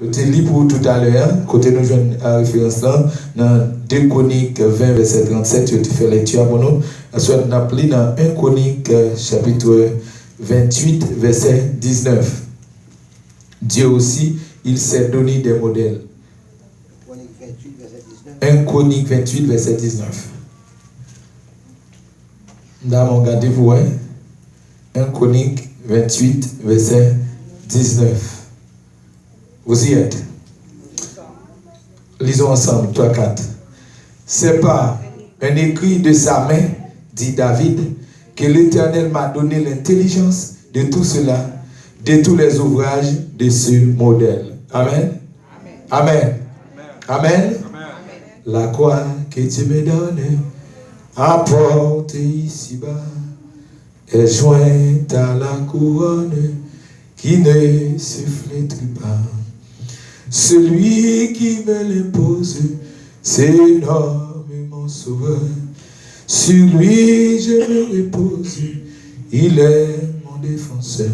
Je te lis pour tout à l'heure, côté nous jeunes à référence là, dans 2 Chroniques 20, verset 37, je te fais lecture pour nous. Ensuite, on a appelé dans 1 Chroniques chapitre 28, verset 19. Dieu aussi, il s'est donné des modèles. 1 Chronique 28, verset 19. Dame, regardez-vous, hein? 1 Chronique 28, verset 19. Vous y êtes. Lisons ensemble, 3, 4. C'est par un écrit de sa main, dit David, que l'Éternel m'a donné l'intelligence de tout cela, de tous les ouvrages de ce modèle. Amen. Amen. Amen. La croix que tu me donnes, apporte ici-bas, est jointe à la couronne qui ne se flétrit pas. Celui qui me l'impose, c'est énormément sauveur. Sur lui je me repose, il est mon défenseur.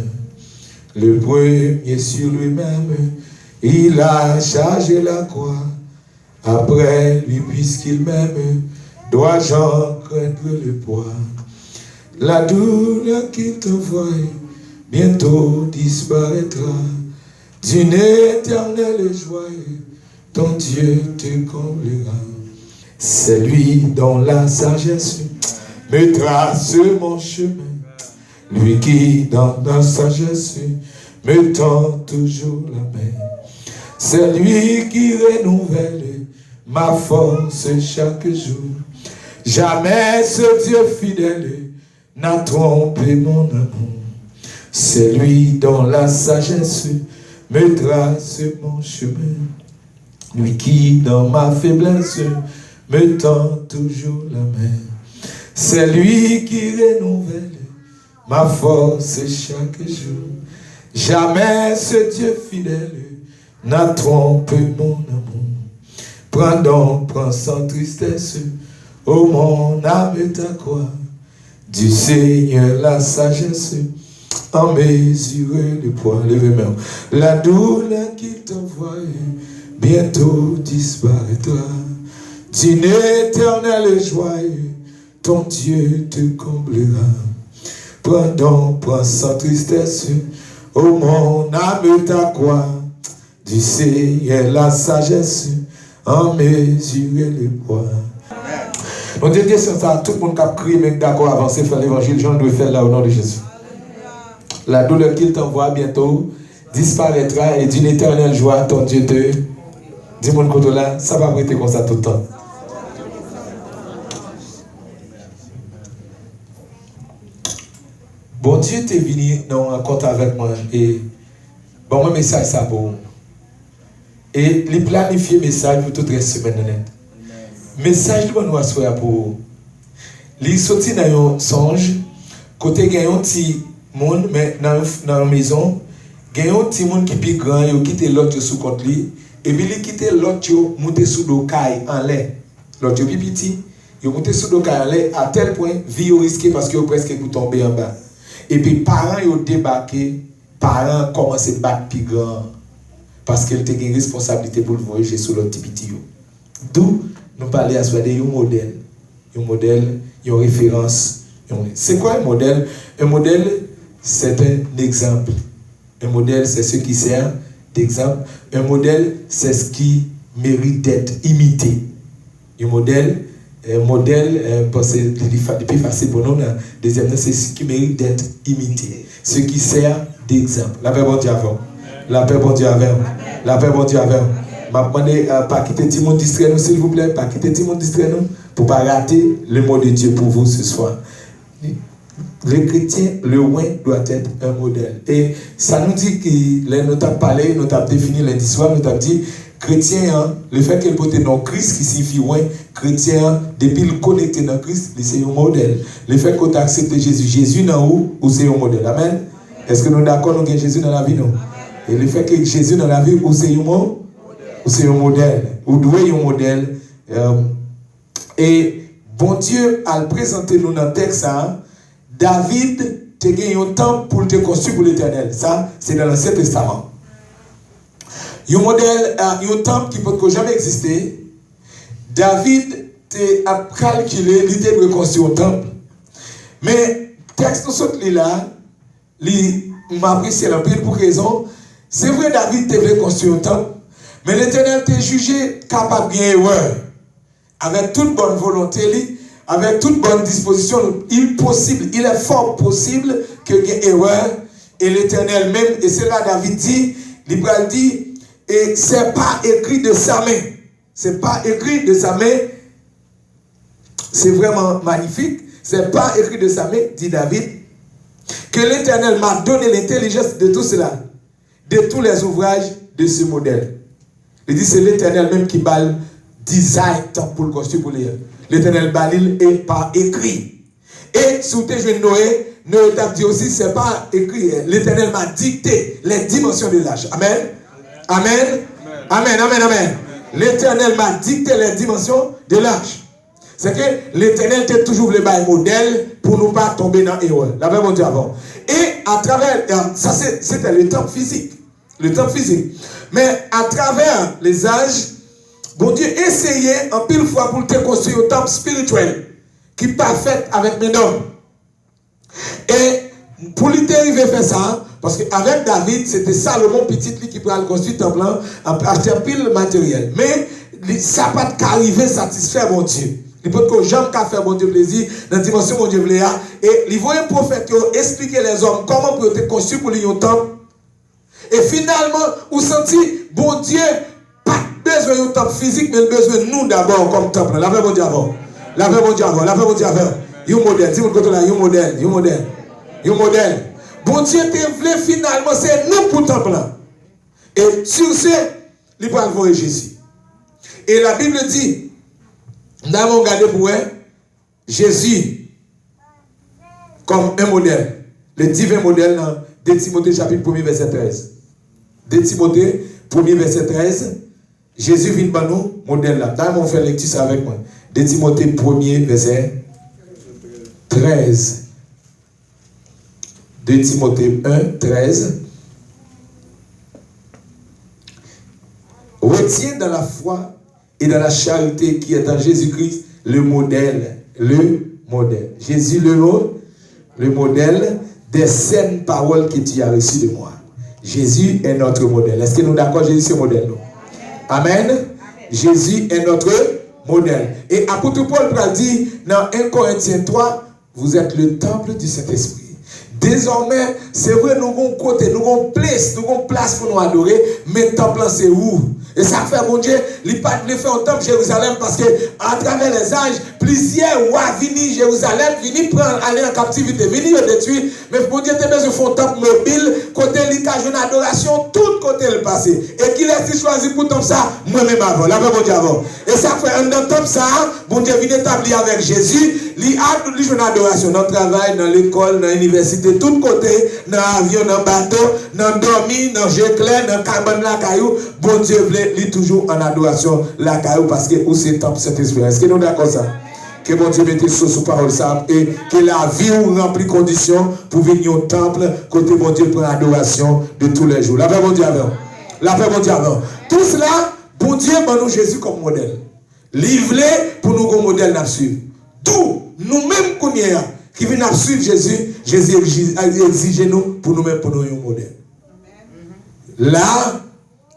Le premier sur lui-même, il a chargé la croix. Après lui, puisqu'il m'aime, dois-je en craindre le poids? La douleur qu'il t'envoie bientôt disparaîtra. D'une éternelle joie, ton Dieu te comblera. C'est lui dont la sagesse me trace mon chemin. Lui qui, dans la sagesse, me tend toujours la main. C'est lui qui renouvelle ma force chaque jour. Jamais ce Dieu fidèle n'a trompé mon amour. C'est lui dont la sagesse me trace mon chemin. Lui qui, dans ma faiblesse, me tend toujours la main. C'est lui qui renouvelle ma force chaque jour. Jamais ce Dieu fidèle n'a trompé mon amour. Prends donc, prends sans tristesse, ô mon âme ta croix. Du Seigneur la sagesse, en mesurer le poids. Levez-moi. La douleur qu'il t'envoie bientôt disparaîtra. D'une éternelle joie, ton Dieu te comblera. Prends donc, prends sans tristesse, ô mon âme ta croix. Du Seigneur la sagesse, en mesurer le poids. On dit que c'est ça, tout le monde qui a crié, mais d'accord, avancer, faire l'évangile, Jean doit faire là au nom de Jésus. La douleur qu'il t'envoie bientôt disparaîtra et d'une éternelle joie, ton Dieu te. Dis-moi le côté là, ça va arrêter comme ça tout le temps. Bon Dieu t'est venu en compte avec moi et bon, mon message ça pour vous. Et les planifier message pour toute la semaine honnête. Message de nous assoir pour vous. Les sorti dans un songe, côté gagnant petit monde mais dans la maison, gagnant petit monde qui plus grand, il quitte l'autre sous compte lui et puis il quitte l'autre monter sous le caille en l'air. L'autre plus petit, il monter sous le caille en l'air à tel point vie au risqué parce que presque pour tomber en bas. Et puis parents ils ont débarqué, parents commencent à battre plus grand. Parce qu'elle a une responsabilité pour le voyager sur l'autre petit. D'où nous parlons à ce de un modèle. Un modèle, une référence. C'est quoi un modèle? Un modèle, c'est un exemple. Un modèle, c'est ce qui sert d'exemple. Un modèle, c'est ce qui mérite d'être imité. Un modèle, parce que c'est plus facile pour nous, deuxième, c'est ce qui mérite d'être imité. Ce qui sert d'exemple. La paix, bon Dieu avant. La paix, bon Dieu avec. La paix, bon Dieu avec. Je vais demander pas quitter tout le monde distrait nous, s'il vous plaît. Pas quitter tout le monde distrait nous pour ne pas rater le mot de Dieu pour vous ce soir. Le chrétien, le loin doit être un modèle. Et ça nous dit que nous avons parlé, nous avons défini lundi soir, nous avons dit chrétien, le fait qu'il porte dans Christ qui signifie loin, chrétien, depuis le connecté dans Christ, c'est un modèle. Le fait qu'on accepte Jésus, Jésus dans où, ou c'est un modèle. Amen. Est-ce que nous sommes d'accord, nous avons Jésus dans la vie, non? Et le fait que Jésus dans la vie, ou c'est un mot, ou c'est un modèle, ou doit un modèle. Et bon Dieu a présenté nous dans le texte, hein, David te gagné un temps pour te construire pour l'éternel. Ça, c'est dans l'Ancien Testament. un modèle, un temple qui peut jamais exister. David a calculé l'idée de reconstruire un temple. Mais, texte nous là, il m'a apprécié la pile pour raison. C'est vrai, David devait construire un temple, mais l'Éternel t'a jugé capable de erreur. Avec toute bonne volonté, avec toute bonne disposition, il est fort possible qu'il y ait erreur. Et l'Éternel même, et c'est là David dit, l'Ibrahim dit, et c'est pas écrit de sa main. C'est pas écrit de sa main. C'est vraiment magnifique. C'est pas écrit de sa main, dit David, que l'Éternel m'a donné l'intelligence de tout cela, de tous les ouvrages de ce modèle. Il dit, c'est l'Éternel même qui balle design pour le construire pour les. L'Éternel balil est pas écrit. Et sous tes jeunes Noé, Noé t'a dit aussi, c'est pas écrit. L'Éternel m'a dicté les dimensions de l'âge. Amen. Amen. Amen. Amen. Amen. L'Éternel m'a dicté les dimensions de l'âge. C'est que l'Éternel t'a toujours voulu un modèle pour ne pas tomber dans l'erreur. La même on dit avant. Et à travers, ça c'était le temps physique. Le temps physique. Mais à travers les âges, bon Dieu essayait en pile fois pour te construire un temple spirituel qui n'est pas fait avec mes hommes. Et pour lui arriver à faire ça, parce qu'avec David, c'était Salomon petit qui pourrait construire un temple, acheter un pile matériel. Mais ça n'a pas arrivé à satisfaire mon Dieu. Il peut que j'aime qu'à faire mon Dieu plaisir dans la dimension mon Dieu plaisir. Et il voit un prophète qui expliquer les hommes comment pour te construire pour lui un temple. Et finalement, vous sentez, bon Dieu, pas besoin d'un temple physique, mais besoin de nous d'abord comme temple. La paix mon Dieu avant. La paix mon Dieu avant. La paix mon Dieu avant. Il y a un modèle. Dis-moi côté là, il y a un modèle. Il y a un modèle. Il y a un modèle. Bon Dieu te voulait finalement, c'est nous pour le temple là. Et sur ce, il va voir Jésus. Et la Bible dit, nous avons regardé pour Jésus comme un modèle. Le divin modèle dans 2 Timothée chapitre 1 verset 13. 2 Timothée 1 verset 13. Jésus vient par nous, modèle là. D'ailleurs, on fait lecture ça avec moi. 2 Timothée 1 verset 13. 2 Timothée 1, 13. Retiens dans la foi et dans la charité qui est en Jésus-Christ le modèle. Le modèle. Jésus le modèle des saines paroles que tu as reçues de moi. Jésus est notre modèle. Est-ce que nous sommes d'accord? Jésus c'est le modèle. Non? Amen. Amen. Jésus est notre modèle. Et apôtre Paul dit dans 1 Corinthiens 3, vous êtes le temple du Saint-Esprit. Désormais, c'est vrai, nous avons côté, nous avons place pour nous adorer, mais le temple c'est où? Et ça fait, mon Dieu, il n'a pas de faire un temple Jérusalem parce que à travers les âges, plusieurs rois viennent Jérusalem, viennent prendre, aller en captivité, viennent détruire. Mais mon Dieu, tu as besoin de faire un temple mobile, côté l'icage une adoration, tout côté le passé. Et qu'il a choisi pour temple ça, moi-même avant, la mon Dieu avant. Et ça fait un temple ça, mon Dieu vient établir avec Jésus, il a une adoration dans le travail, dans l'école, dans l'université, tout côté, dans l'avion, dans le bateau, dans le dormi, dans le jeu clair, dans le cabane, la caillou, bon Dieu voulait lui toujours en adoration la caillou parce que où c'est temple Saint-Esprit. Est-ce que nous sommes d'accord ça? Que bon Dieu mette sous parole ça et que la vie ou remplit conditions pour venir au temple côté bon Dieu pour l'adoration de tous les jours. La paix bon Dieu avant. La paix bon Dieu avant. Tout cela, bon Dieu m'a nous Jésus comme modèle. Livré pour nous comme modèle d'absurde. Tout, nous-mêmes qui venons suivre Jésus, Jésus exige nous pour nous-mêmes pour nous un modèle. Là,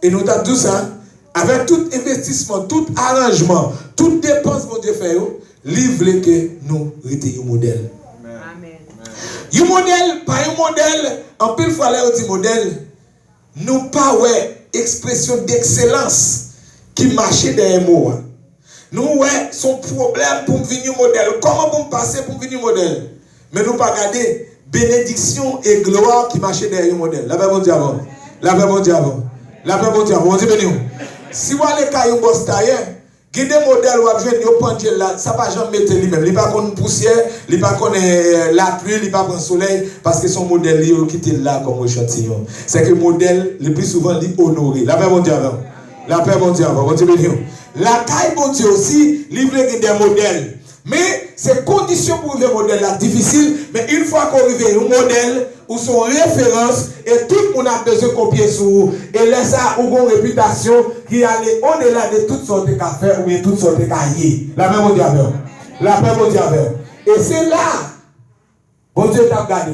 et nous avons tout ça, avec tout investissement, tout arrangement, toute dépense, mon Dieu fait, livre que nous étions un modèle. Amen. Un modèle, pas un modèle, en pile fois là, on dit modèle, nous pas expression d'excellence qui marchait derrière moi. Nous, son problème pour venir modèle. Comment pour passer pour venir modèle? Mais nous pas regarder bénédiction et gloire qui marchait derrière le modèle. La paix bon Dieu avant. La paix bon Dieu avant. La paix bon Dieu avant. On dit béni. Si vous allez à un boss tailleur, il y a des modèles où vous avez là, ça ne va pas jamais mettre lui-même. Il n'y a pas de poussière, il n'y a pas de la pluie, il n'y a pas de soleil, parce que son modèle est quitté là comme échantillon. C'est que le modèle, le plus souvent, il est honoré. La paix bon Dieu avant. La paix bon Dieu avant. On dit béni. La caille bon Dieu aussi, livre des modèles. Mais ces conditions pour vivre un modèle là difficile, mais une fois qu'on arrive un modèle, ou son référence et tout le monde a besoin de copier sur vous. Et laisse ça ou une réputation qui allait au-delà de toutes sortes de cafés ou de toutes sortes de cahiers. La même Dieu avec. La même Dieu avec. Et c'est là, bon Dieu t'a gardé.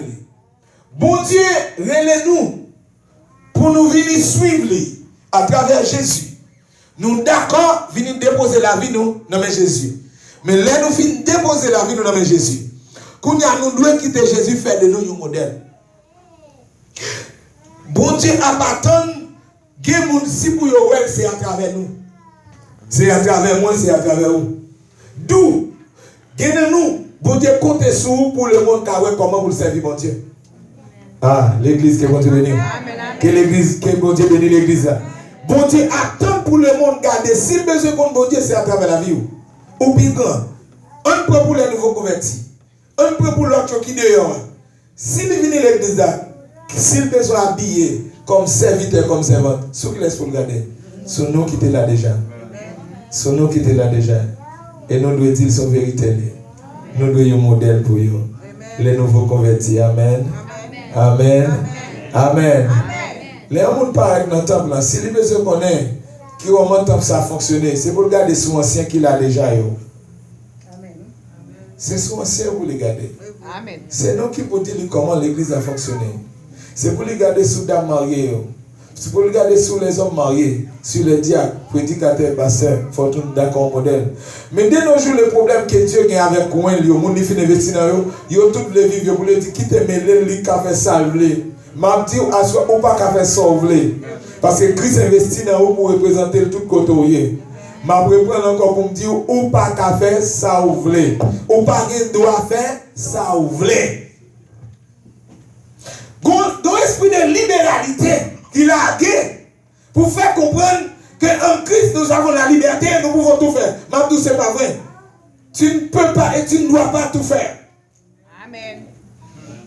Bon Dieu, relève-nous pour nous venir suivre lui à travers Jésus. Nous d'accord, venir déposer la vie nous dans Jésus. Mais là nous finissons déposer la vie nous dans Jésus. Quand nous devons quitter Jésus, faire de nous un modèle. Bon Dieu appartient, si pour vous, c'est à travers nous. C'est à travers moi, c'est à travers vous. D'où, nous, bon Dieu compte sur vous pour le monde, comment vous le servez, bon Dieu. Ah, l'église qui est bon Dieu béni. Que l'église, que bon Dieu béni l'église. Bon Dieu attend pour le monde garder. Si le besoin de bon Dieu, c'est à travers la vie. Ou bien grand. On prend pour les nouveaux convertis. On prend pour l'autre qui est dehors. Si nous venons à l'église, s'il besoin habillé comme serviteur, comme servante, ce qui laisse pour le garder. C'est nous qui étaient là déjà. C'est nous qui étaient là déjà. Et nous devons dire son vérité. Nous devons être un modèle pour eux. Les nouveaux convertis. Amen. Amen. Amen. Les gens parlent dans le temple, si les besoins connaissent qui comment le temple ça a fonctionné, c'est pour regarder son ancien qu'il a déjà. C'est son ancien pour les garder. C'est nous qui pouvons dire comment l'église a fonctionné. C'est pour les garder sous dame mariée. C'est pour les garder sous les hommes mariés, sur les diacres, prédicateurs, pasteurs, fortune d'accord modèle. Mais dès nos jours, le problème que Dieu a avec vous, les gens qui finissent investir dans eux, ils ont toutes les vies, ils disent quittez mes les qui fait salver. M'a dit ou pas qu'à faire sauver. Parce que Christ investit dans vous pour représenter tout côté. M'a reprendre encore pour me dire ou pas qu'à faire sauver. Ou pas qu'il doit faire sauver. Dans l'esprit de libéralité qu'il a gagné pour faire comprendre qu'en Christ nous avons la liberté et nous pouvons tout faire. M'a dit c'est pas vrai. Tu ne peux pas et tu ne dois pas tout faire. Amen.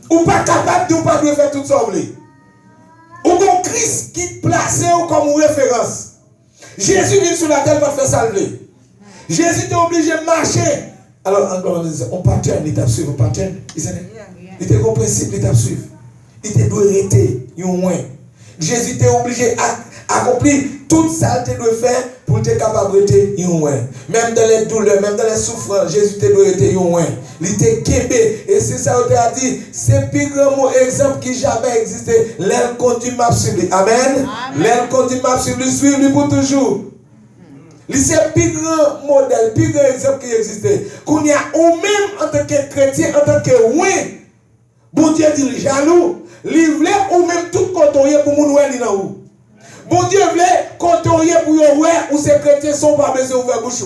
Ou pas capable de ou pas de faire tout ça. Ou bon Christ qui place comme référence. Jésus vient sur la terre pour faire salver. Jésus était obligé de marcher. Alors encore on partait à l'étape suivante, on partait. Il était au principe l'étape suivante. Il était doit arrêter, Jésus était obligé d'accomplir toute ça qu'il doit faire pour être capable d'être même dans les douleurs, même dans les souffrances, Jésus était doit être il était kébé. Et c'est ça qu'il a dit. C'est le plus grand exemple qui jamais existé. L'aile conduit m'a suivi. Amen. L'aile conduit m'a suivi. Suivre pour toujours. C'est le plus grand modèle, le plus grand exemple qui existait. Qu'on y a ou même en tant que chrétien, en tant que bon Dieu dit jaloux. Livrer ou même tout contourner pour mon oué dans où. Bon Dieu voulait contourner pour oué où ces chrétiens sont pas besoin d'ouvrir bouche.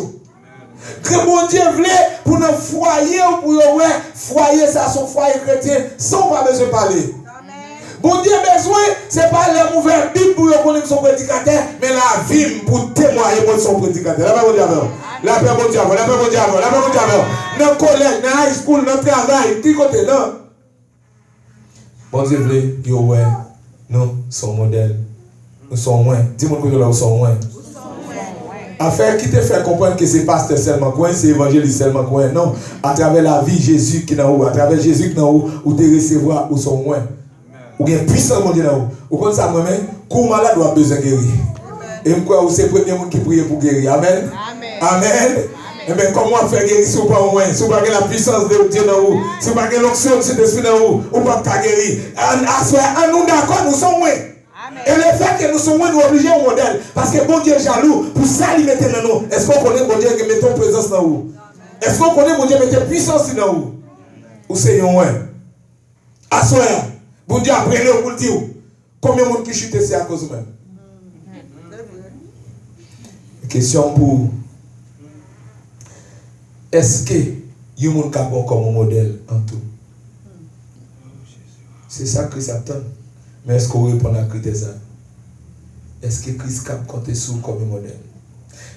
Que bon Dieu voulait pour nos foyers ou pour oué foyer ça son foyer chrétien sans pas besoin de parler. Bon Dieu besoin c'est pas les mauvais Bible pour connaître son prédicateur mais la vie pour témoigner pour son prédicateur. La paix bon Dieu. La paix bon Dieu. La paix bon Dieu. La paix bon Dieu. Dans collège, dans high school, dans travail, qui côté non. Bon Dieu voulait que ouais, nous sommes modèles. Nous sommes moins. Dis-moi que nous sommes moins. Affaire qui te fait comprendre que c'est pasteur seulement quoi, c'est évangéliste seulement quoi. Non, à travers la vie Jésus qui est en haut, à travers Jésus qui est en haut, où tu recevoir ou sont moins. Ou bien puissant mon Dieu en haut. Ou comme ça moi-même, coup malade doit besoin guérir. Et moi c'est le premier monde qui prie pour guérir. Amen. Amen. Eh bien, comment faire guérir si vous pas au moins, si vous pas la puissance de Dieu dans vous, si vous pas l'onction de cet esprit dans vous, ou pas guérir. En nous d'accord, nous sommes moins. Et le fait que nous sommes moins, nous obligés au modèle. Parce que bon Dieu est jaloux, pour ça il mettait dans nous. Est-ce qu'on connaît bon Dieu qui met ton présence dans vous? Est-ce qu'on connaît bon Dieu qui met puissance dans vous? Ou c'est un moins? À soi, bon Dieu après le pour dire combien de monde qui chute c'est à cause de même. Question pour est-ce que il y a un monde comme modèle en tout? C'est ça que Christ attend. Mais est-ce qu'on répond à critère ça? Est-ce que Christ cap compter sur comme modèle?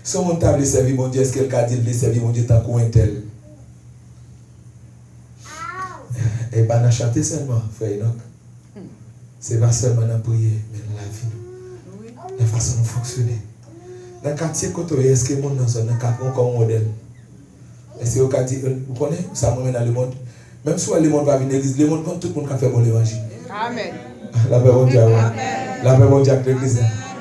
Si on t'a voulu servir mon Dieu, est-ce qu'elle a dit de servir mon Dieu tant qu'on est tel? Et pas dans chanter seulement, frère Enoch. C'est pas seulement dans prier, mais dans la vie. La façon de fonctionner. Dans le quartier, est-ce que le monde dans un cap comme modèle? Est-ce que vous dit, vous connaissez, ça me mène dans le monde. Même si le monde va venir à l'église, le monde, tout le monde qui fait bon l'évangile. Amen. La paix mondiale. La paix mondiale avec l'église.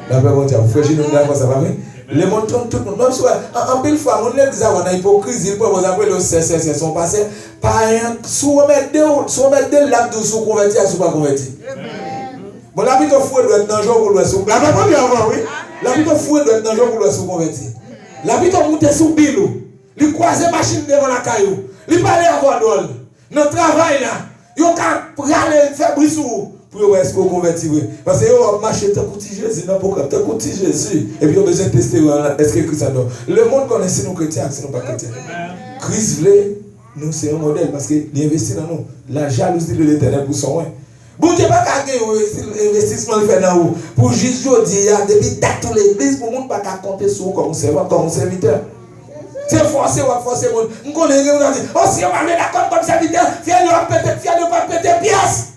La paix mondiale. Frère, je nous dis ça va bien. Le monde tourne tout le monde. Même si en pile fois, on l'église a une hypocrisie pour vous appeler le CCC son passé. Par un, si vous mettez deux lacs de sous converti à sous pas converti. Bon, la vie de fouet doit être dans le jour pour le sous. La paix mondiale avant, oui. La vie de fouet doit être dans le jour pour le sous converti. La vie de monter sous bilou. Il croise machine devant la caillou. Il parle à voix d'ol. Notre travail là. Ils ont qu'à aller faire brissou. Pour est-ce qu'on convertit. Parce que vous marchez tant que Jésus, tant que Jésus. Et puis on a besoin de tester est-ce que Christ a donné. Le monde connaît si nous chrétiens, si nous pas chrétiens. Christ voulait, nous c'est un modèle parce qu'il investit dans nous. La jalousie de l'éternel pour son oin. Bon Dieu pas qu'à gagner investissement fait dans vous. Pour juste dire, depuis toute l'église, pour le monde pas qu'à compter sur vous comme servant, comme serviteur. C'est forcé ou forcé. Nous connaissons, on dit, oh si on va mettre d'accord comme serviteur, fier de pas péter pièce.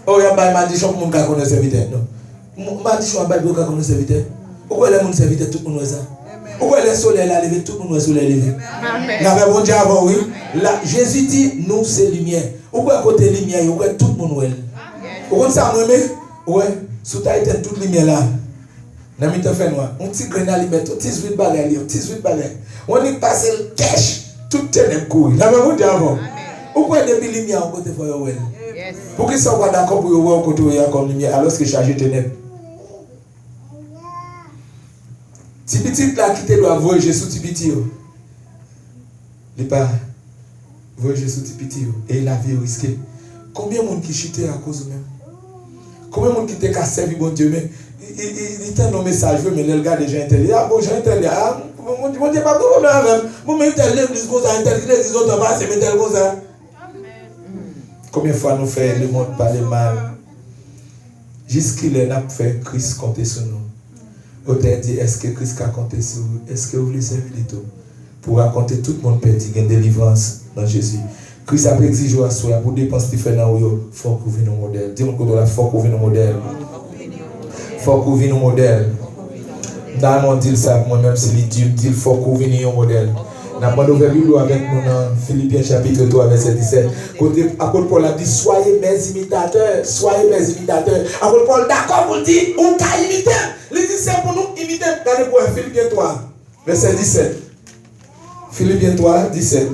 Oh, il y a pas de maldition pour les gens qui connaissent le serviteur. Non. Maldition, il n'y a pas de gens qui connaissent le serviteur. Pourquoi les gens serviteurs, tout le monde est ça? Pourquoi le soleil est levé, tout le monde est soleil levé? Amen. Bon Dieu avant, oui. Là, Jésus dit, nous, c'est lumière. Pourquoi côté lumière, il y a tout le monde. Pourquoi ça, nous aimons? Oui, sous ta éteinte, toute lumière là. N'a mis te fait noir. On tire grenade, on tire 18 bagailles, on tire 18 bagailles. On y passe le cash, tout ténèbres couille. Là, bon Dieu avant. Pourquoi depuis lumière, on côté foyer well? Pour qu'ils soient d'accord pour voir côté comme lumière alors que chargé ténèbres. Si petit là qui te doit voyager sous petit, il pas voyager sous petit et la vie risquée. Combien de monde qui chutait à cause de même? Combien de monde qui te casse servi bon Dieu mais il t'a un message mais le gars déjà intelligent. Ah bon, j'ai intelligent. Ah mon Dieu pas de problème avec. Moi même l'église comme ça, l'église autre pas c'est tel comme ça. Combien de fois nous faisons le monde parler mal? Jusqu'il a fait Christ compter sur nous. Auteur dit, est-ce que Christ a compté sur vous? Est-ce que vous voulez servir de tout? Pour raconter tout le monde perdu, il y a une délivrance dans Jésus. Christ a exigé à soi pour dépenser ce qu'il fait dans vous. Il faut qu'on vienne au modèle. Dis-moi que il faut qu'on vienne au modèle. Il faut qu'on vienne au modèle. Dans mon dit ça, moi-même, c'est lui dit, il faut qu'on vienne au modèle. Nous avons ouvert la Bible avec nous dans Philippiens chapitre 3, verset 17. Apôtre Paul a dit, soyez mes imitateurs, soyez mes imitateurs. Apôtre Paul d'accord pour dire, on t'a imité. Il dit, c'est pour nous imiter. Regardez pour Philippiens 3, verset 17. Philippiens 3, 17.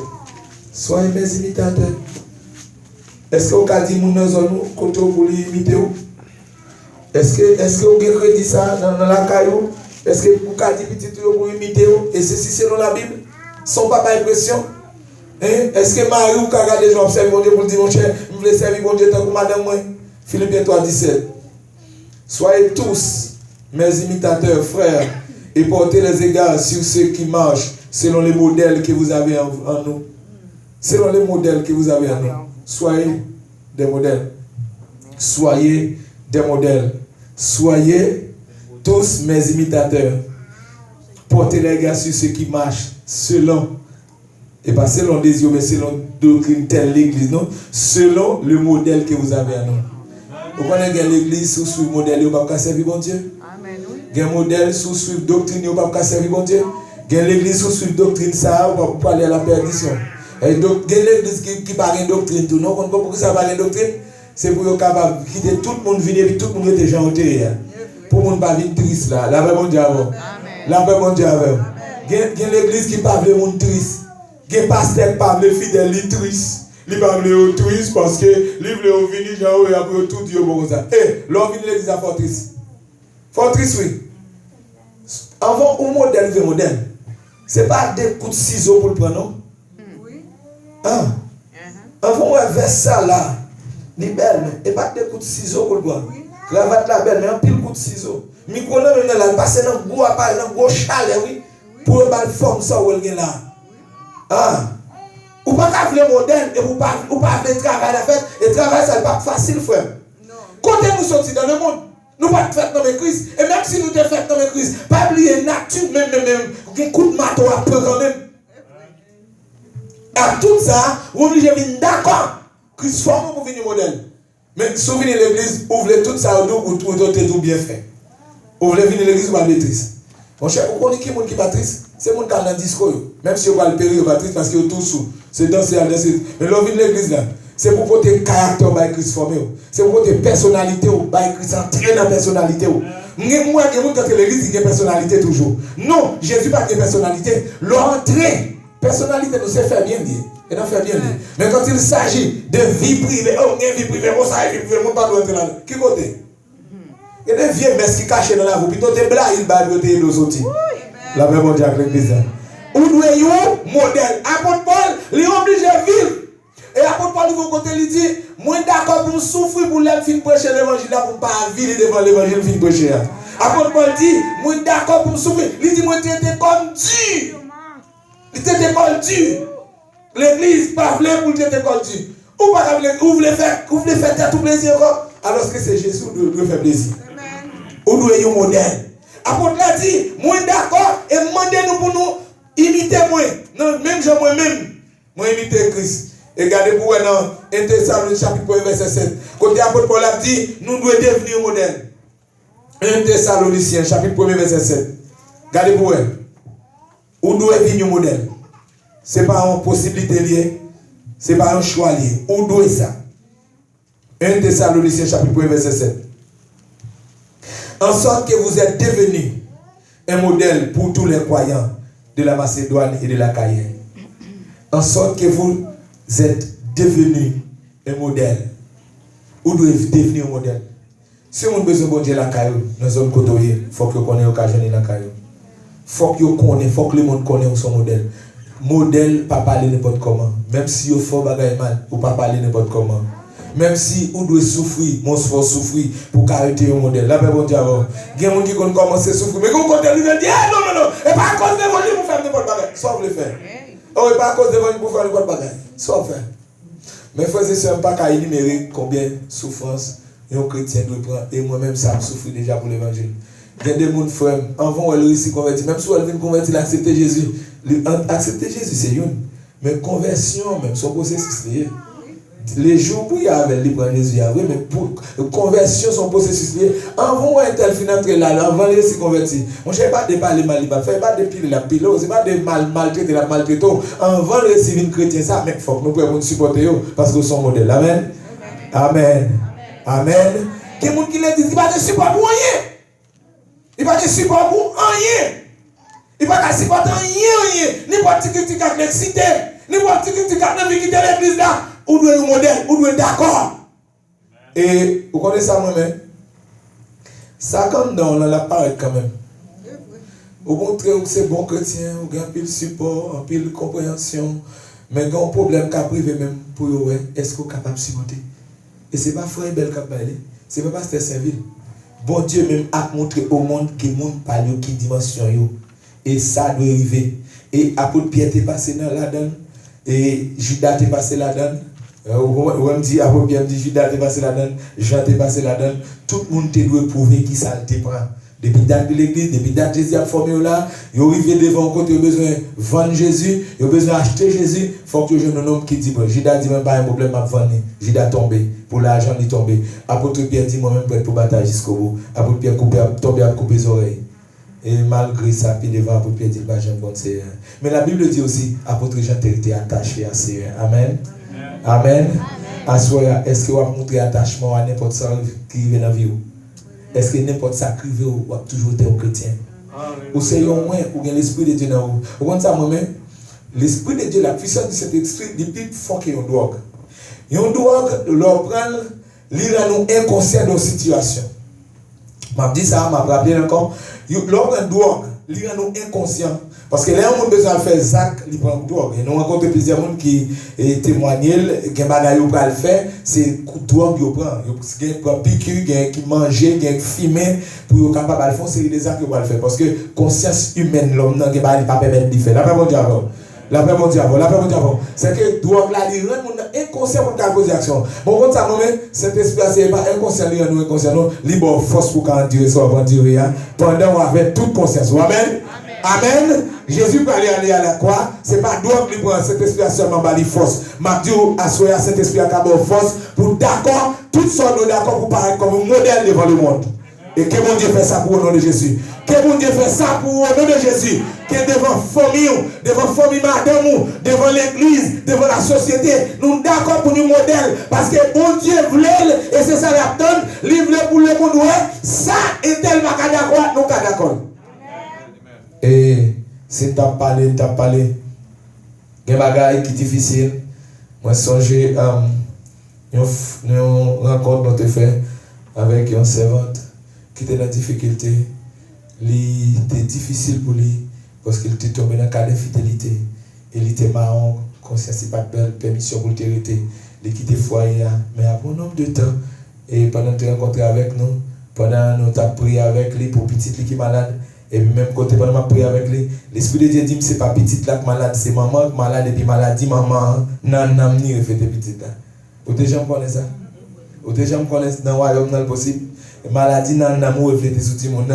Soyez mes imitateurs. Est-ce que vous avez dit, nous avons côté pour l'imiter? Est-ce que vous avez crédit ça dans la caillou? Est-ce que vous avez dit petit pour imiter? Et ceci selon la Bible? Son papa impression. Est-ce que Marie ou Kaga des gens observent mon Dieu pour dire mon cher, je voulais servir mon Dieu tant que madame moi? Philippiens 3, 17. Soyez tous mes imitateurs, frères, et portez les égards sur ceux qui marchent selon les modèles que vous avez en nous. Selon les modèles que vous avez en nous. Soyez des modèles. Soyez des modèles. Soyez tous mes imitateurs. Portez les égards sur ceux qui marchent selon, et pas selon des yeux, mais selon doctrine telle l'église, non? Selon le modèle que vous avez à nous. Vous connaissez l'église sous suivre modèle, vous ne pouvez pas servir bon Dieu. Il y a un modèle sous suivre doctrine, vous ne pouvez pas servir bon Dieu. Il y a l'église sous suivre doctrine, ça, vous ne pouvez pas aller à la perdition. Et donc, il y a l'église qui parle de doctrine, tout, non? Pourquoi ça parle de doctrine? C'est pour être capable de quitter tout le monde, venir et tout le monde est déjà enterré. Pour le monde pas venir triste là. La paix bon Dieu avant. La paix bon Dieu avant. Il y a l'église qui parle de monde triste. Il y a un pasteur qui parle de fidèle, il triste. Il parle de triste parce que livre le vini, genre, et après tout Dieu pour ça. Eh, l'homme vient l'église à fort triste. Fort triste, oui. Avant, un modèle, c'est modèle. Ce n'est pas des coups de ciseaux pour le prendre, non? Oui. Ah. Avant, on va vers ça là. Il est belle, mais pas des coups de ciseaux pour le prendre. Cravate la belle, mais un pile coup de ciseaux. Micro là, il passe dans le gros appareil, dans le gros chalet, oui. Pour une balle forme ça ou elle là. Ah. Ou pas qu'à faire modèle et ou pas faire travail à faire et travail ça n'est pas facile frère. Non. Quand nous sortis dans le monde, nous pas faire dans les crises et même si nous te fait dans les crises, pas oublier nature même un coup de marteau à peu quand même. À tout ça, vous obligez de venir d'accord. Christ forme pour venir modèle. Mais si vous venez à l'église, ouvrez tout ça ou tout bien fait. Ouvrez venir à l'église ou pas être triste. Mon cher, vous connaissez qui est pas triste? C'est mon cas dans le discours. Même si vous parlez de période, pas triste parce que tout sous. C'est danser à danser. Mais là, vous venez à l'église là. C'est pour porter caractère by Christ formé. C'est pour porter personnalité by Christ entrer dans la personnalité. Moi, je vous dis que l'église a une personnalité toujours. Non, Jésus n'a pas de personnalité. L'entrée, personnalité nous sait faire bien dire. Et non faire bien dire. Mais quand il s'agit de vie privée, oh, il y a vie privée, oh, ça, vie privée, on ne peut pas entrer là. Qui côté? Il y a des vieux messes qui cachent dans la roue. Puis toi, tu es blanc, il va côté nos outils. La même Dieu avec l'église. Où doit y avoir modèle? Apôtre Paul, il est obligé de vivre. Et apôtre Paul, de côté, il dit, moi d'accord pour souffrir pour l'être fin prêcher l'évangile, pour ne pas vivre devant l'évangile fin prêcher. Apôtre Paul dit, moi d'accord pour souffrir. Il dit, moi traité comme Dieu. Il traité comme Dieu. L'église, pas voulu pour traiter comme Dieu. Ou voulez faire tout plaisir encore, alors que c'est Jésus qui doit faire plaisir. Ou doit y avoir un modèle. Apôtre l'a dit, moi d'accord, et demandez-nous pour nous imiter moi. Non, même je moi-même, moi imiter Christ. Et regardez pour vous dans 1 Thessaloniciens chapitre 1 verset 7. Côté apôtre Paul a dit, nous devons devenir modèle. 1 Thessaloniciens chapitre 1 verset 7. Regardez pour vous. Où doit devenir modèle? Ce n'est pas une possibilité liée. Ce n'est pas un choix lié. Où doit ça? 1 Thessaloniciens chapitre 1 verset 7. En sorte que vous êtes devenus un modèle pour tous les croyants de la Macédoine et de la Caïenne. En sorte que vous êtes devenus un modèle. Ou devez devenir un modèle. Si on a besoin de Dieu la Caïenne, dans zone côtoyée, il faut que vous connaissiez l'occasion de la Caïenne. Il faut que vous connaissiez, il faut que le monde connaisse son modèle. Modèle, pas parler n'importe comment. Même si vous faites bagaille mal, ou pas parler n'importe comment. Même si vous devez souffrir, mon faut souffrir pour arrêter un modèle. Là, bon Dieu, il y a des gens qui commencent à souffrir. Mais quand vous comptez, ils disent, non, et pas à cause de l'évangile pour faire n'importe quoi. Sauf le faire. Oh, et pas à cause de l'évangile pour faire n'importe quoi. Sauf faire. Mais il faut essayer de ne pas énumérer combien de souffrances un chrétien doit prendre. Et moi-même, ça me souffre déjà pour l'évangile. Il y a des gens qui frères, avant elle réussit à convertir. Même si elle vient convertir, accepter Jésus. Accepter Jésus, c'est une. Mais conversion, même, son processus lié. Les jours où il y avait le prendre Jésus, mais pour conversion, son processus lié. Avant un tel finance là, avant de se convertir. On ne cherche pas de parler mal, il ne fait pas de pile la pile, c'est pas de maltraiter la maltraiter. Avant de recevoir une chrétien, ça, mais il faut que nous puissions supporter parce que son modèle. Amen. Amen. Amen. Quel monde qui le dit, il va te supporter pour rien. Il va te supporter pour rien. Il va te supporter rien. Ni pas de critique avec l'excité. Ni pas de critique avec quitter l'église là. Ou doit un modèle, ou doit être d'accord. Et vous connaissez ça moi-même. Ça comme dans l'appareil quand même. Vous montrez que c'est bon chrétien, vous avez un peu de support, un peu de compréhension. Mais il y a un problème qui a privé même pour vous. Est-ce que vous êtes capable de supporter? Et ce n'est pas frère Bel qui a parlé. Ce n'est pas pasteur Saint-Ville. Bon Dieu même a montré au monde que le monde parle, qui dimension. Et ça doit arriver. Et apôtre Pierre est passé dans la donne. Et Judas est passé la donne. On dit, apôtre Pierre dit, Judas est passé la donne. Jean est passé la donne. Tout le monde doit prouver qui ça te prend. Depuis date de l'église, depuis date Jésus a formé là, il arrive devant côté, il a besoin de vendre Jésus, il a besoin d'acheter Jésus. Il faut que je un homme qui dit, bon, Judas dit même pas un problème à vendre. Judas tombé, pour l'argent il est tombé. Apôtre Pierre dit, moi-même prêt pour bataille jusqu'au bout. Apôtre Pierre tombé à couper les oreilles. Et malgré ça, puis devant apôtre Pierre dit, bah, j'aime bon Seigneur. Mais la Bible dit aussi, apôtre Jean était attaché à Seigneur. Amen. Amen. À soi, est-ce que vous avez montré attachement à n'importe ça qui vient dans la vie? Est-ce que n'importe ça qui veut ou toujours été un chrétien? Ou c'est au moins ou bien l'esprit de Dieu dans vous? Vous comprenez ça moi-même? L'esprit de Dieu, la puissance de cet esprit, depuis fort qu'il y a une drogue. Il y a une drogue, leur prendre, lire à nous inconscient dans la situation. Je dis ça, je me rappelle encore. Leur prendre drogue, lire à nous inconscient. Parce que là, on a besoin de faire Zach, il prend drogue. Et nous rencontrons plusieurs gens qui témoignent, qui ont le faire, c'est drogue qu'ils prennent. Ils prennent piqûre, qui mangent, qui fument, pour être capable de faire, c'est des actes qu'ils vont faire. Parce que conscience humaine, l'homme n'a pas permis de faire. La paix mondiale. La paix mondiale. La paix mondiale. C'est que drogue là, il rend inconscient pour faire des actions. Bon, quand ça, cet esprit, c'est pas inconscient, il rend inconscient, il a force pour quand Dieu soit vendu. Pendant avec toute conscience. Amen. Amen. Jésus peut aller à la croix. Ce n'est pas drogue qui prend cet esprit à seulement bali force. Mathieu a souhaité à cet esprit à force pour d'accord, toutes sortes de d'accord pour paraître comme un modèle devant le monde. Et que mon Dieu fait ça pour au nom de Jésus. Que mon Dieu fait ça pour au nom de Jésus. Que devant famille madame, devant l'église, devant la société, nous sommes d'accord pour nous modèle. Parce que mon Dieu voulait, et c'est ça la donne, livre pour le monde, ça est tellement d'accord, nous sommes d'accord. Et si tu as parlé, il y a des choses qui sont difficiles. Moi, j'ai une rencontre que j'ai fait avec une servante qui était dans la difficulté. C'était difficile pour lui parce qu'il était tombé dans le cas d'infidélité. Il était marron, conscience n'est pas belle, permission pour le arrêter. Il quitté le foyer, mais après un nombre de temps, et pendant que tu rencontré avec nous, pendant que nous avons prié avec lui pour petit qui est malade, et même côté pendant que nous prié avec lui, l'Esprit de Dieu dit que ce n'est pas petit là qui est malade, c'est maman qui est malade, et puis maladie, maman, non, ni refait petit là. Vous déjà me connaissez ça? Vous déjà me connaissez dans le royaume dans le possible? Maladie, non, ou reflète sous tout le monde.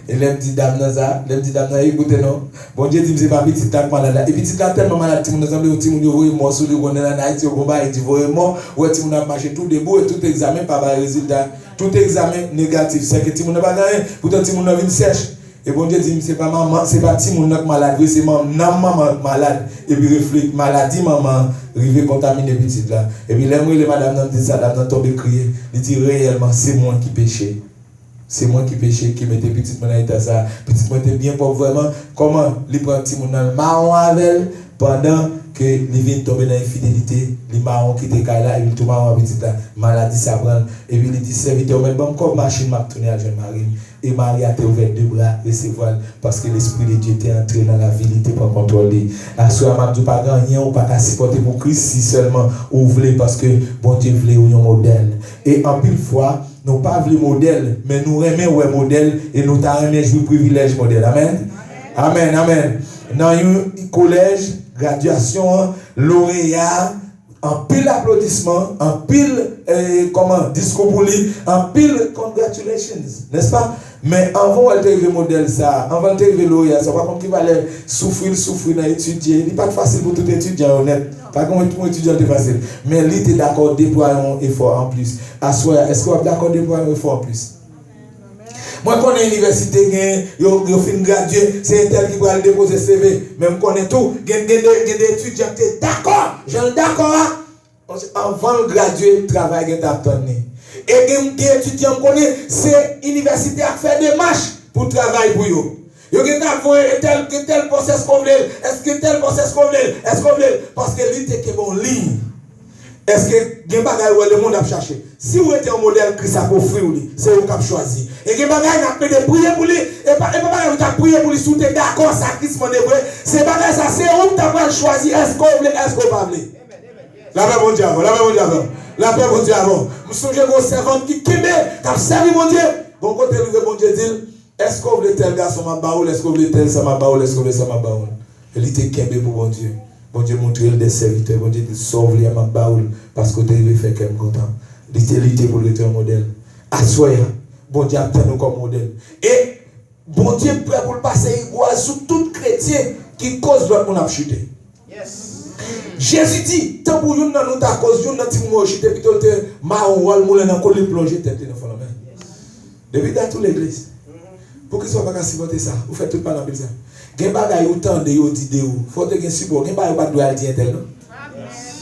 Et les petits dames dans ça, écoutez non. Bon Dieu dit que ce n'est pas petit là qui est malade. Et petit là tellement malade, tout le monde semble que vous voyez mort sur le monde en Haïti, au combat, et vous voyez mort, ou tout le monde a marché tout debout, et tout examen, pas de résultat. Tout examen négatif. C'est que tout le monde n'a pas gagné, pourtant tout le monde a vu sèche. Et bon Dieu dit, c'est pas maman, c'est pas petit monde qui est malade, c'est maman malade. Et puis réfléchit, maladie, maman, rive contaminer petit là. Et puis les madame n'a dit ça, madame n'a tombé crier. Il dit réellement, c'est moi qui péché. C'est moi qui péché, qui mettait petite mon à ça. Petite mon était bien pauvre vraiment. Comment il prend petit mon dans le marron avec elle pendant que il vient tomber dans l'infidélité, les marrons qui étaient là, et puis tout marron petit là, maladie ça prend. Et puis il dit serviteur, mais bon, comme machine m'a tourné à jeune Marie. Et Marie a ouvert deux bras et ses voiles parce que l'Esprit de Dieu était entré dans la ville, il était pas contrôlé. À ce moment-là, je ne pas gagner ou pas qu'à supporter pour Christ si seulement vous voulez parce que bon Dieu voulait un modèle. Et en pile fois, nous pas voulu modèle, mais nous aimons un modèle et nous avons joué privilège modèle. Amen. Amen. Amen. Dans un collège, graduation, lauréat, en pile applaudissement, en pile discours pour lui, en pile congratulations, n'est-ce pas? Mais avant elle t'arrive modèle ça, avant elle t'arrive lauréat, ça va comme qu'il va souffrir dans étudier. Il n'est pas facile pour tout étudiant honnête. Pas comme tout étudiant c'est facile. Mais lui t'es d'accord déployer un effort en plus. Est-ce qu'on est d'accord déployer un effort en plus? Moi, quand on est à l'université, je fin gradué, c'est un tel qui va déposer CV. Même qu'on est tout, il y a des étudiants qui sont d'accord, j'en d'accord. Avant de graduer, le travail est attendu. Et il y a des étudiants qui connaissent, c'est l'université à faire des marches pour travailler pour eux. Il y a des gens qui tel process qu'on veut, est-ce que tel process qu'on veut, est-ce qu'on veut, parce que l'idée qui est en ligne. Est-ce que il y a des choses que le monde a cherché? Si vous êtes un modèle Christ a offert, c'est vous qui avez choisi. Et il y a des choses que vous avez prié pour lui. Et pas que vous avez prié pour lui, si vous êtes d'accord, ça Christ m'a dévoué. C'est pas ça, c'est vous qui avez choisi. Est-ce qu'on veut, est-ce qu'on ne veut pas? La paix mon Dieu avant, la paix mon Dieu avant. La paix mon Dieu avant. Vous songez vos servantes qui quittent, qui ont servi mon Dieu. Bon côté, mon Dieu dit, est-ce qu'on veut tel garçon ma baoule, est-ce qu'on veut tel ça ma baoule, est-ce qu'on veut ça ma baoule? Il était kembe pour mon Dieu. Bon Dieu montre des serviteurs, bon Dieu sauve les ma baoule parce que tu veux faire qu'elle est content. L'utilité pour le un modèle. Assoya, bon Dieu attend nous comme modèle. Et bon Dieu prêt pour le passer sur tout chrétien qui cause l'autre mon a chuté. Yes. Jésus dit, tant pour nous dans ta cause, nous dans ti mo chuté puis te marron wal moulin dans coller plonger tête dans la main. Depuis dans toute l'église. Pour qu'ils soient pas supporter ça, vous faites tout pas dans ça. Gen bagay ou tant de yo di de ou. Faut te gen support, gen bagay pas doit dire tel non.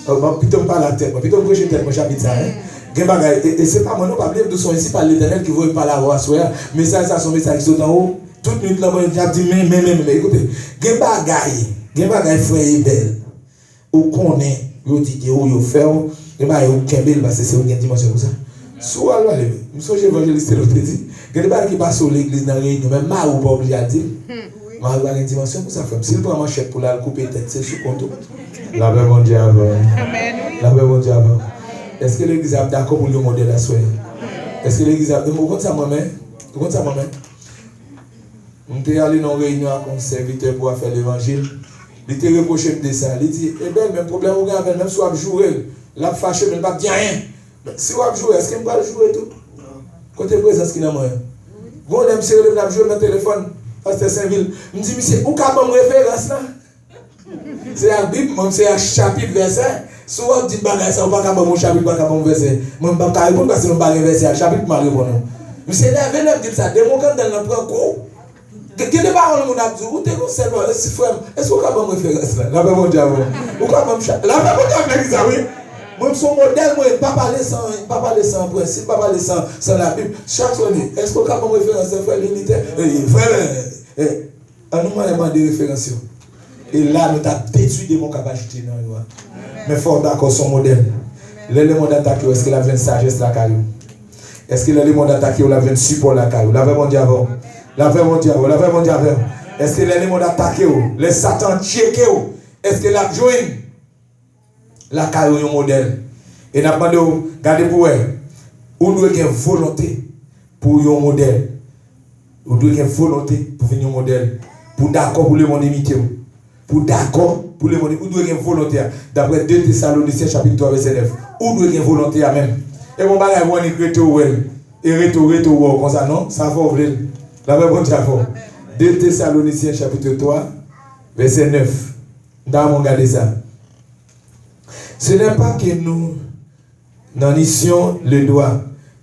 Oh, plutôt pas la tête, plutôt projet tête, moi j'habite ça hein. Gen bagay et c'est pas moi non pas blé de son ici par l'Éternel qui veut pas la voir soir. Message ça son message qui sont en haut. Toute nuit là moi j'ai dit mais écoutez, gen bagay frère belle. Ou connaît yo di de ou yo faire, gen bagay ou kembel parce que c'est une dimension comme ça. Soit là le, monsieur évangéliste l'autre dit, gen bagay qui passe sur l'église dans réunion même ma ou pas obligé à dire. Je vais avoir une dimension pour ça. S'il prend ma chèque pour la couper tête, c'est sous compte. La paix mon Dieu avant. La paix mon Dieu avant. Est-ce que l'église est d'accord pour le modèle à soi? Est-ce que l'église est d'accord pour ça, moi-même? Vous ça, moi-même? Je suis allé dans une réunion avec un serviteur pour faire l'évangile. Il était reproché de ça. Il dit, eh bien, même problème, vous avez même si vous jouez, là, fâché, mais pas bien rien. Si vous jouez, est-ce que vous allez jouer tout? Côté présence qui n'a moyen. Vous allez me serrer le jouer dans le téléphone. Pasteur Saint-Ville, je me dis, monsieur, où est-ce que référence là? C'est la Bible, c'est un chapitre, verset. Souvent, vous dites, ça ne va pas mon chapitre, pas mon verset. Je ne vais pas répondre parce que je ne vais pas verset. Le chapitre, je vais répondre. Monsieur lève lève dit ça, démocrate dans le prend coup. Quelle parole mon a dit ou t'es seulement si frère, est-ce qu'on capable me faire ça? La paix mon Dieu. Ou capable la paix mon Dieu ça oui. Moi son modèle moi pas parler sans principe, pas parler sans la Bible. Chaque journée, est-ce qu'on capable me référence frère l'unité? Frère on nous demande des références. Et là nous t'a détruit de mon capacité dans nous. Mais fort d'accord son modèle. Le monde attaqué, est-ce qu'il a une sagesse la caillou? Est-ce qu'il a le monde attaqué ou la veine support la caillou? La veine mondiale avant. La veine mondiale avant. La veine mondiale avant. Est-ce qu'il a le monde attaqué ou? Les Satan checké ou? Est-ce qu'il a joué la caillou un modèle? Et n'a pas de garder pour elle. Ou doit avoir volonté pour un modèle. Ou doit avoir volonté pour venir un modèle. Pour d'accord pour le monde imiter. Pour d'accord pour le monde. Ou doit avoir volonté. D'après 2 Thessaloniciens chapitre 3 verset 9. Ou doit avoir volonté à même. Et mon bagage on écrit ou et retour comme ça non, ça va ouvrir. La même bonne avant. 2 Thessaloniciens chapitre 3 verset 9. Nous regarder ça. Ce n'est pas que nous n'enissions le doigt,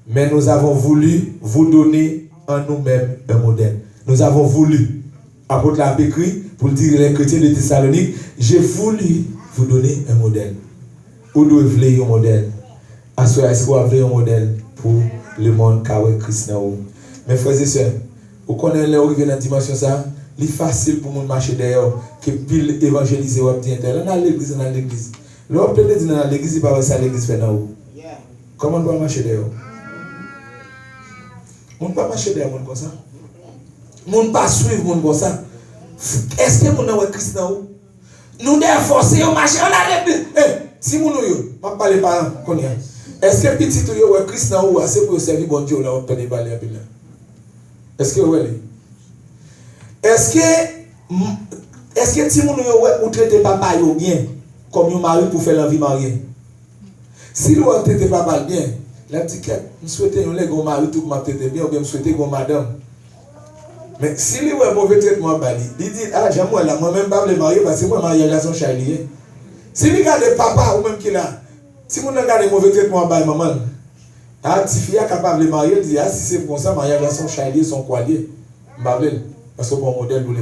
mais nous avons voulu vous donner en nous-mêmes un modèle. Nous avons voulu, apôtre l'a écrit pour dire les chrétiens de Thessalonique, j'ai voulu vous donner un modèle. Où nous voulons un modèle? Est-ce qu'on a un modèle pour le monde qui a Christ dans nous? Mes frères et sœurs, vous connaissez les arrivés dans la dimension ça, il est facile pour nous marcher derrière, que pile évangéliser ou obtenir. On a l'église, on a l'église. L'on peut dire dans l'église, il ne va pas ça l'église fait dans nous. Comment on va marcher derrière? On ne peut pas marcher derrière monde comme ça. On ne peut pas suivre monde comme ça. Est-ce que nous avons Christ dans nous? Nous devons forcer à marcher. On a l'église. Si nous avons, je ne parle pas de est-ce que petit ou yo Christ dans ou assez pour servir bon Dieu là on peut déballer un peu là. Est-ce que ouais est-ce que si moun yo ou traiter papa yo bien comme yo mari pour faire la vie mariée. Si vous traitez papa bien, la petite nous souhaitons un gon mari tout m'a traiter bien ou bien souhaiter gon madame. Mais si lui ouais mauvais traitement bali, il dit ah j'aime moi là moi même pas le marier parce que moi mariage garçon charlier. Si lui garde papa ou même qui là si vous regardez mauvais traitement à maman, si fille est capable de marier, dit si c'est pour ça, mariage son chalier, son coilier, parce que bon modèle voulait.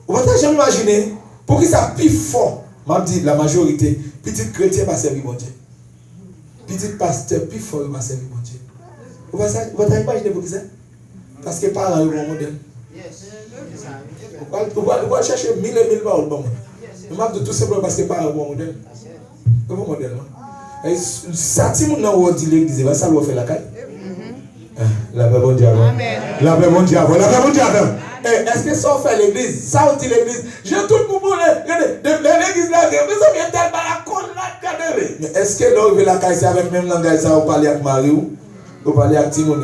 Vous pouvez jamais imaginer, pour que ça plus fort, m'a dit la majorité, petit chrétien va servir bon Dieu. Petit pasteur plus fort va servir bon Dieu. Vous pouvez imaginer pour ça? Parce que parents ont un bon modèle. Vous pouvez chercher 1000 et 1000 balles au bon modèle. Je m'a dit tout simplement parce que parents ont un bon modèle. C'est un modèle. Ça, si vous n'avez dit l'église, ça va faire la caille. La paix bon Dieu avant. La paix bon Dieu avant. La paix bon Dieu avant. Est-ce que ça fait l'église? Ça on dit l'église. J'ai tout le monde. L'église là, mais ça vient tellement la colle là. Mais est-ce que là, la caille, c'est avec même langage, ça, vous parlez avec Marie ou parlez avec Timon?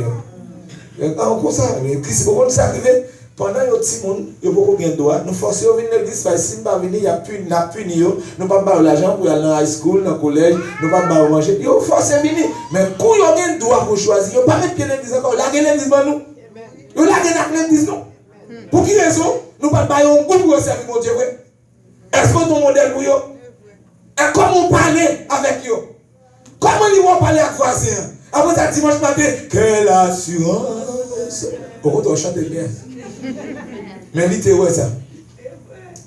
Comme ça, mais si vous voulez s'arriver, pendant que Timon, il y a beaucoup de droits, nous forçons à venir à l'église, parce que si nous ne venons pas, il y a puni, nous ne pouvons pas l'argent pour aller dans la high school, dans le collège, nous ne pouvons pas manger. Il faut forcer à venir. Mais quand il y a un droit pour choisir, il ne faut pas mettre pied dans l'église encore. Il y a l'église pour nous. Il y a l'église non. Pour qui raison? Nous ne pouvons pas un goût pour servir mon Dieu. Est-ce que ton modèle pour eux? Et comment parler avec eux? Comment ils vont parler avec voisins? Après ça, dimanche matin, quelle assurance! Pourquoi tu chantes bien? Mais il était ouais ça.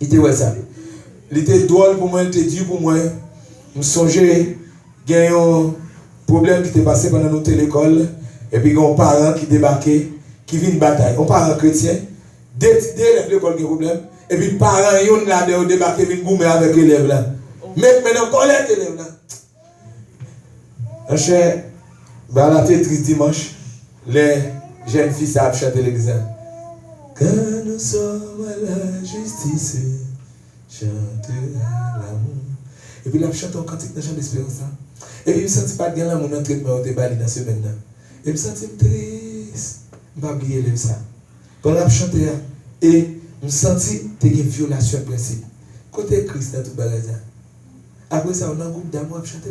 Il était ouais ça. Il était drôle pour moi, il était dur pour moi. Je me songeais, il y a un problème qui était passé pendant notre école. Et puis il y a un parent qui débarquait, qui vient de bataille. Un parent chrétien, dès l'école, il y a un problème. Et puis le parent, il là de débarquer, il vient avec l'élève là. Mais maintenant, colère l'élève là. Un cher, la tête triste dimanche, les jeunes filles savent chanter l'examen. Quand nous sommes à la justice, chante l'amour. Et puis là, je chante un cantique dans le chant d'espérance. Et puis je me sens pas bien là, mon traitement de bali dans ce semaine-là. Et je me sens triste. Je ne vais pas oublier ça. Pendant que je chante, et je me sens qu'il y a une violation de principe. Côté Christ dans tout le bagage. Après ça, on a un groupe d'amour à chanter.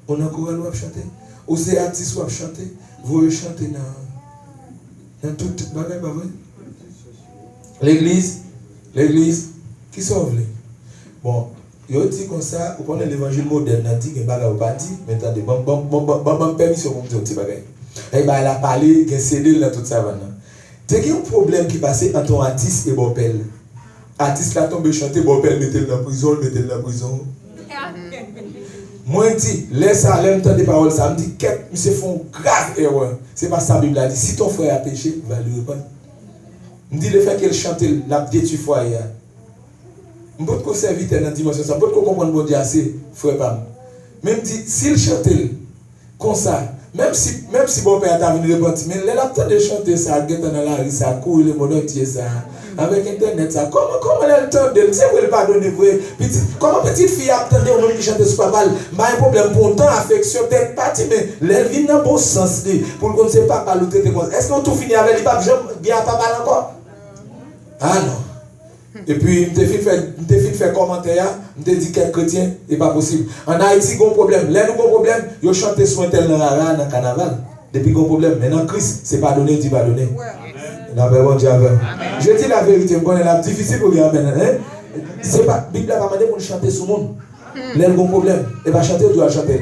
On a un chorale à chanter. On a des artistes à chanter. Vous chantez dans tout le bagage, pas vrai? L'église, qui sauve les. Bon, il y a dit comme ça, vous prenez l'évangile moderne, il dit que vous ne pas dit, mais attendez, bon permission pour me dire un petit bagage. Et bien, elle a parlé, il a cédé dans tout ça. C'est qu'il y a un problème qui passait entre un artiste et Bopel. L'artiste là tombe chanter, Bopel mettait dans la prison, mettait dans la prison. Moi, je dis, laisse ça, l'aime des paroles, ça me dit, qu'est-ce que font grave erreur. C'est pas ça, la Bible a dit. Si ton frère a péché, va lui répondre. Je dis, le fait qu'elle chante, la détruit foyer. Je peux te servir dans la dimension, je peux te comprendre, bon Dieu, assez, frère Pam. Même dit, s'il chante comme ça, même si bon père t'a venu répondre, mais elle a temps de chanter ça, dans la rue, ça court, le monde entier, ça. Avec internet, ça. Comment elle a le temps de. Tu sais, vous ne pas donner. Comment petite fille a attendu au monde qui chante super mal? Mais un problème pour temps, affection, peut-être parti, mais elle vient dans le bon sens. Pour qu'on ne sait pas parler de tes. Est-ce qu'on tout finit avec les papes bien pas mal encore? Ah non. Et puis, je t'ai fait faire commentaire, je t'ai dit qu'être chrétien n'est pas possible. En Haïti, il y a un problème. Là, nous avons un problème. Ils chantent sur un tel dans le carnaval. Depuis qu'on a un problème. Maintenant, Christ, ce n'est pas donné, Dieu va donner. Je dis la vérité, je connais la difficile pour dire amen. C'est pas, la Bible n'a pas demandé pour chanter sur le monde. Là, il y a un problème. Et va chanter, tu dois chanter.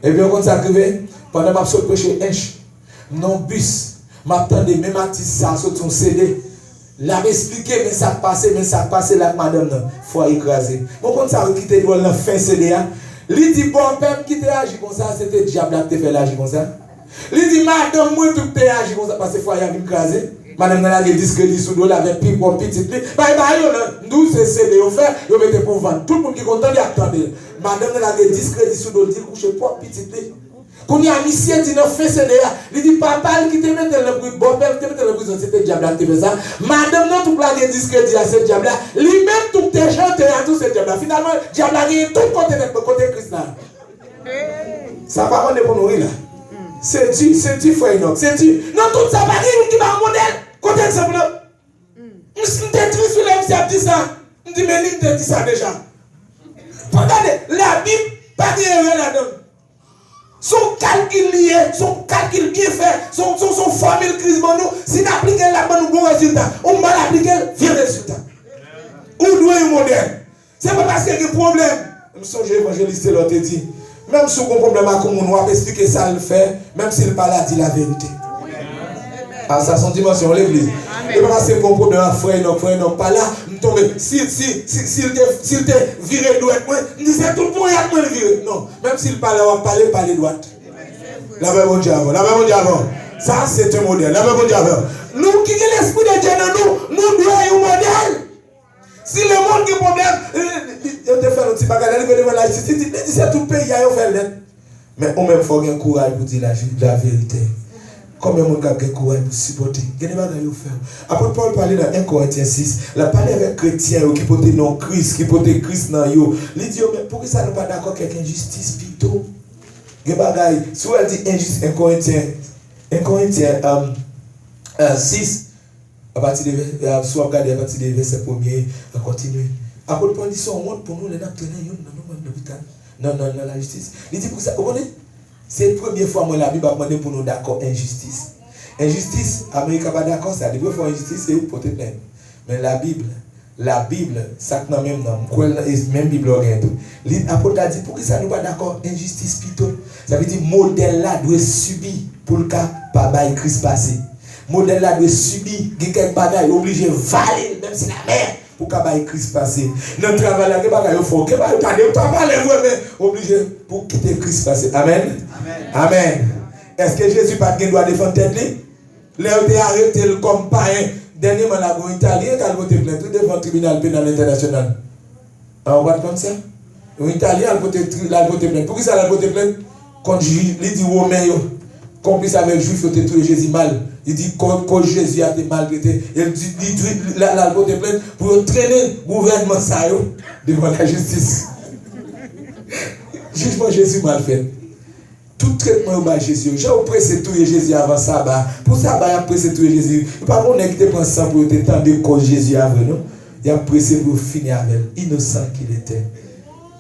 Et puis, quand ça arrive, pendant que je prêche Inch, non bus, m'attendais, même artiste, ça sur ton CD. L'a expliqué, mais ça passait là, madame, il faut écraser. Bon, quand ça a quitté le fin CD, il dit, bon, père, qui t'a agi comme ça, c'était le diable qui t'a fait l'agi comme ça. Il dit, madame, moi, tout t'a agi comme ça, parce que il faut écraser. Madame, elle a des discrédits sous l'eau, avec pipe pour petite. Nous, c'est CD, on fait, on met pour vendre. Tout le monde qui est content, il attend. Madame, elle a des discrédits sous l'eau, il dit, couchez pour petite. Quand il y a un monsieur qui a fait CD, il dit, papa, qui te met dans le bruit, bon père, qui te met dans le bruit, c'était le diable qui fait ça. Madame, non, tout le monde discrédit à ce diable-là. Lui-même, tout tes gens, tu as tout ce diable-là. Finalement, le diable a gagné tout côté Christ. Ça va pas pour nourrir là. C'est tu, frère Enoch. C'est tu. Non, tout ça va rien qui va un modèle. Côté exemple. Je suis triste sur l'homme, c'est dit ça. Je dis, mais il te dit ça déjà. Regardez, la Bible, pas de rien là-dedans. Son calcul lié, son calcul bien fait, son formule crise pour nous. Si nous appliquons là-bas, nous bon résultat. On va l'appliquer, vieux résultat. Où doit un modèle? C'est pas parce qu'il y a des problèmes. Je me souviens, l'évangéliste l'autre dit. Même si on a un problème à comment on va expliquer ça, le fait, même s'il parle là, dit la vérité. Ah, ça, son dimension, l'église. Et parce que mon problème à frère, non, pas là, s'il te viré droite, il dit c'est tout pour y aller viré. Non, même s'il parle, on va parler droite. La même Dieu avant. Ça, c'est un modèle. La même Dieu avant. Nous qui avons l'esprit de Dieu dans nous devons un modèle. Si le monde qui a un problème, il te fait un petit bagage, il veut la justice, il dit c'est tout le pays, il y a fait l'aide. Mais on même faut avoir un courage pour dire la vérité. Combien de monde a un courage pour supporter? Il y a des bagages à faire. Après, Paul parlait dans 1 Corinthiens 6, il a parlé avec les chrétiens qui portent non Christ, qui portent Christ dans eux. Il dit, mais pourquoi ça n'est pas d'accord avec injustice plutôt? Il y a des bagages. Si on dit injustice, 1 Corinthiens 6, à partir de soit regarder à partir des versets premiers, à continuer. Après, Paul dit, on montre pour nous les nappes dans la justice. Il dit, pour ça, vous connaissez? C'est la première fois que la Bible a demandé pour nous d'accord injustice. Injustice, l'Amérique n'est pas d'accord, ça. La première fois injustice, c'est pour te plaindre. Mais la Bible, ça n'a même nom. Même Bible orientale. L'apôtre a dit, pourquoi ça n'est pas d'accord injustice plutôt? Ça veut dire, modèle là doit subir pour le cas, pas bail Christ passé. Modèle là doit subir, quelques bagailles obligé de valer, même si la mer. Pour qu'il Christ passer. Notre travail là, il faut que obligé pour quitter Christ passer. Amen. Amen. Est-ce que Jésus pas doit défendre tête lui? Là il a arrêté comme païen. Dernièrement la go italien qui a voté plainte devant le tribunal pénal international. On va comme ça. L'italien a voté plainte. Pour qui ça a voté plainte? Quand il dit romain complice avec juif, il a tué Jésus mal. Il dit quand Jésus a été maltraité, il dit la voté plainte pour traîner le gouvernement ça devant la justice. Jugement Jésus mal fait. Tout traitement au Jésus. J'ai pressé tout Jésus avant ça. Pour ça, il a pressé tout Jésus. Il n'y a pas qu'on ait pensé ça pour t'étendre cause Jésus avant nous. Il a pressé pour finir avec elle, innocent qu'il était.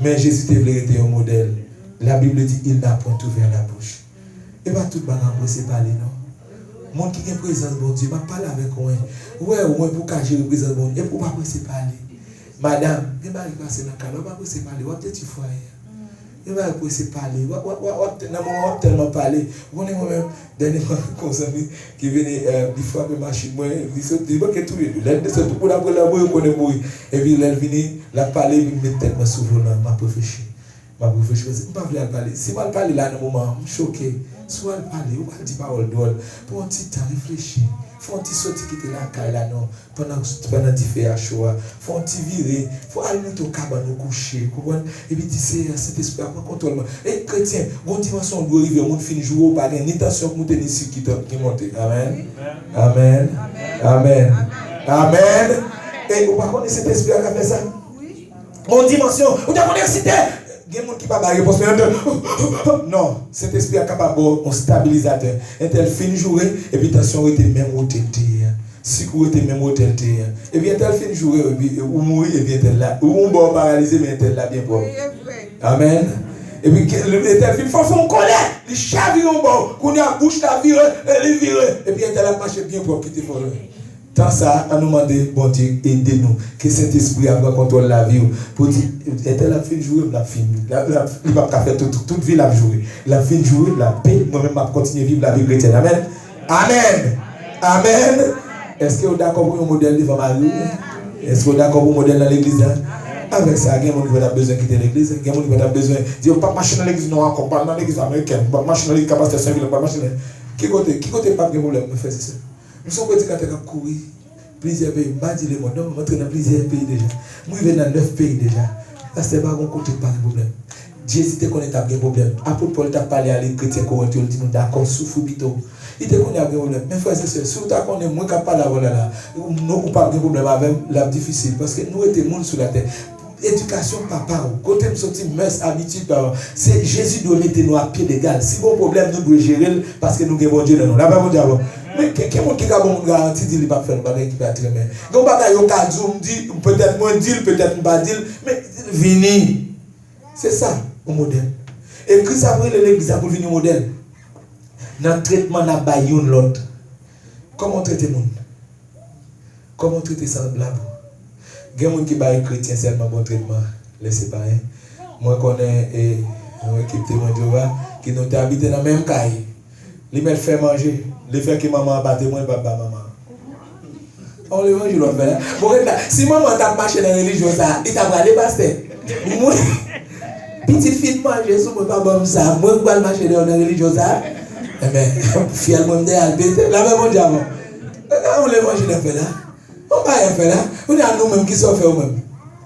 Mais Jésus était un modèle. La Bible dit il n'a point ouvert la bouche. Et pas tout le monde a pressé parler, non? Monde qui a présence bon Dieu, je parle avec moi. Ouais, au moins pour cacher la présence bon Dieu, et pour pas pressé parler. Madame, il va passer dans le calme, pas pressé parler, ou peut-être tu foyer. Il va essayer de parler. On va tellement parler. On est moi-même, dernièrement, comme ça, qui venait, il frappe ma machine, il saute, il va que tout les deux. L'un de ceux qui la mourir, on est mourir. Et puis, il vient, la parler, il me met tellement souvent dans ma réfléchir. Je ne peux pas parler. Si je parle là, dans le moment, je suis choqué. Soit parler, ou pas dire parole d'ol. Pour un petit temps, réfléchir. Faut un petit sortir qui était là, non. Pendant que tu fais un choix. Faut un petit virer. Faut aller au cabane, au coucher. Et puis, c'est cet esprit, après, contrôle. Et chrétien, bonne dimension doit arriver, on finit jouer, pas une intention pour monter ici qui monte. Amen. Amen. Amen. Amen. Et vous connaissez cet esprit qui a fait ça? Oui. Bonne dimension. Vous connaissez cet esprit? Il y a des gens qui ne peuvent pas réponse. Non, cet esprit est capable de stabilisateur. Et tel fin jouer, et puis attention, il était même où tu étais. Si vous étiez même où tu étais. Et puis tel fin jouer, et puis ou mourir, et puis tel là. Ou on va paralyser, mais tel là bien pour. Amen. Et puis tel fin, il faut qu'on connaisse. Les chavires en bas, qu'on a bouche la vire, les vire. Et puis tel là marche bien pour quitter pour eux. Tant ça, à nous demander, bon Dieu, aidez-nous, que cet esprit a contrôle la vie. Pour dire, elle a fait jouer, la fin. Il va faire toute vie la jouer. La fin jouer, la paix, moi-même, je continue à vivre la vie chrétienne. Amen. Amen. Amen. Est-ce que vous êtes d'accord pour un modèle devant Marie? Est-ce que vous êtes d'accord pour un modèle dans l'église? Avec ça, il y a des gens qui ont besoin de quitter l'église. Il y a des gens qui ont besoin de dire, pas marcher dans l'église, non, pas dans l'église américaine, pas marcher dans l'église capacité de Saint-Ville, pas marcher dans. Qui côté pas de problème, me fait ça? Nous sommes petits quand on a couru plusieurs pays. Je dis le monde, nous sommes dans plusieurs pays déjà. Nous vivons dans 9 pays déjà. Là, ce n'est pas un côté pas de problème. Jésus te connaît un problème. Apôtre Paul t'a parlé à les chrétiens corinthiens, il dit nous d'accord, souffre bito. Il te connaît un problème. Mais frère, c'est sûr, si vous connaissez moins capable d'avoir là, nous n'avons pas de problème avec la difficile. Parce que nous étions monde sur la terre. Éducation papa, côté me sortir mœurs habitude c'est Jésus doit mettre nous à pied d'égal. Si bon problème nous devons gérer parce que nous avons Dieu dans nous. Là pas bon diable. Mais quelqu'un qui a bon garantie dit il pas faire bagage qui va très bien. Donc bagage au cas où dit peut-être moins dire peut-être pas dire mais venir. C'est ça au modèle. Et Christ a pris l'église pour venir au modèle. Dans le traitement n'a pas une l'autre. Comment traiter le monde? Comment traiter semblable? Il y a des gens qui sont chrétiens seulement bon traitement, laissez pas. Moi, je connais une équipe de Jéhovah qui nous habitent dans la même caille. Ils me font manger. Les fait que maman a battu moi, papa, maman. On le mange, je le fais là. Bon, si maman t'a marché dans la religion, il t'a pas dépassé. Petite fille manger, si moi, pas bon ça. Moi, je vais marcher dans la religion, ça. Mais, finalement, je vais aller. La même diable. On le mange, je le fais là. On va rien faire là. On est à nous-mêmes qui sont fait nous-mêmes.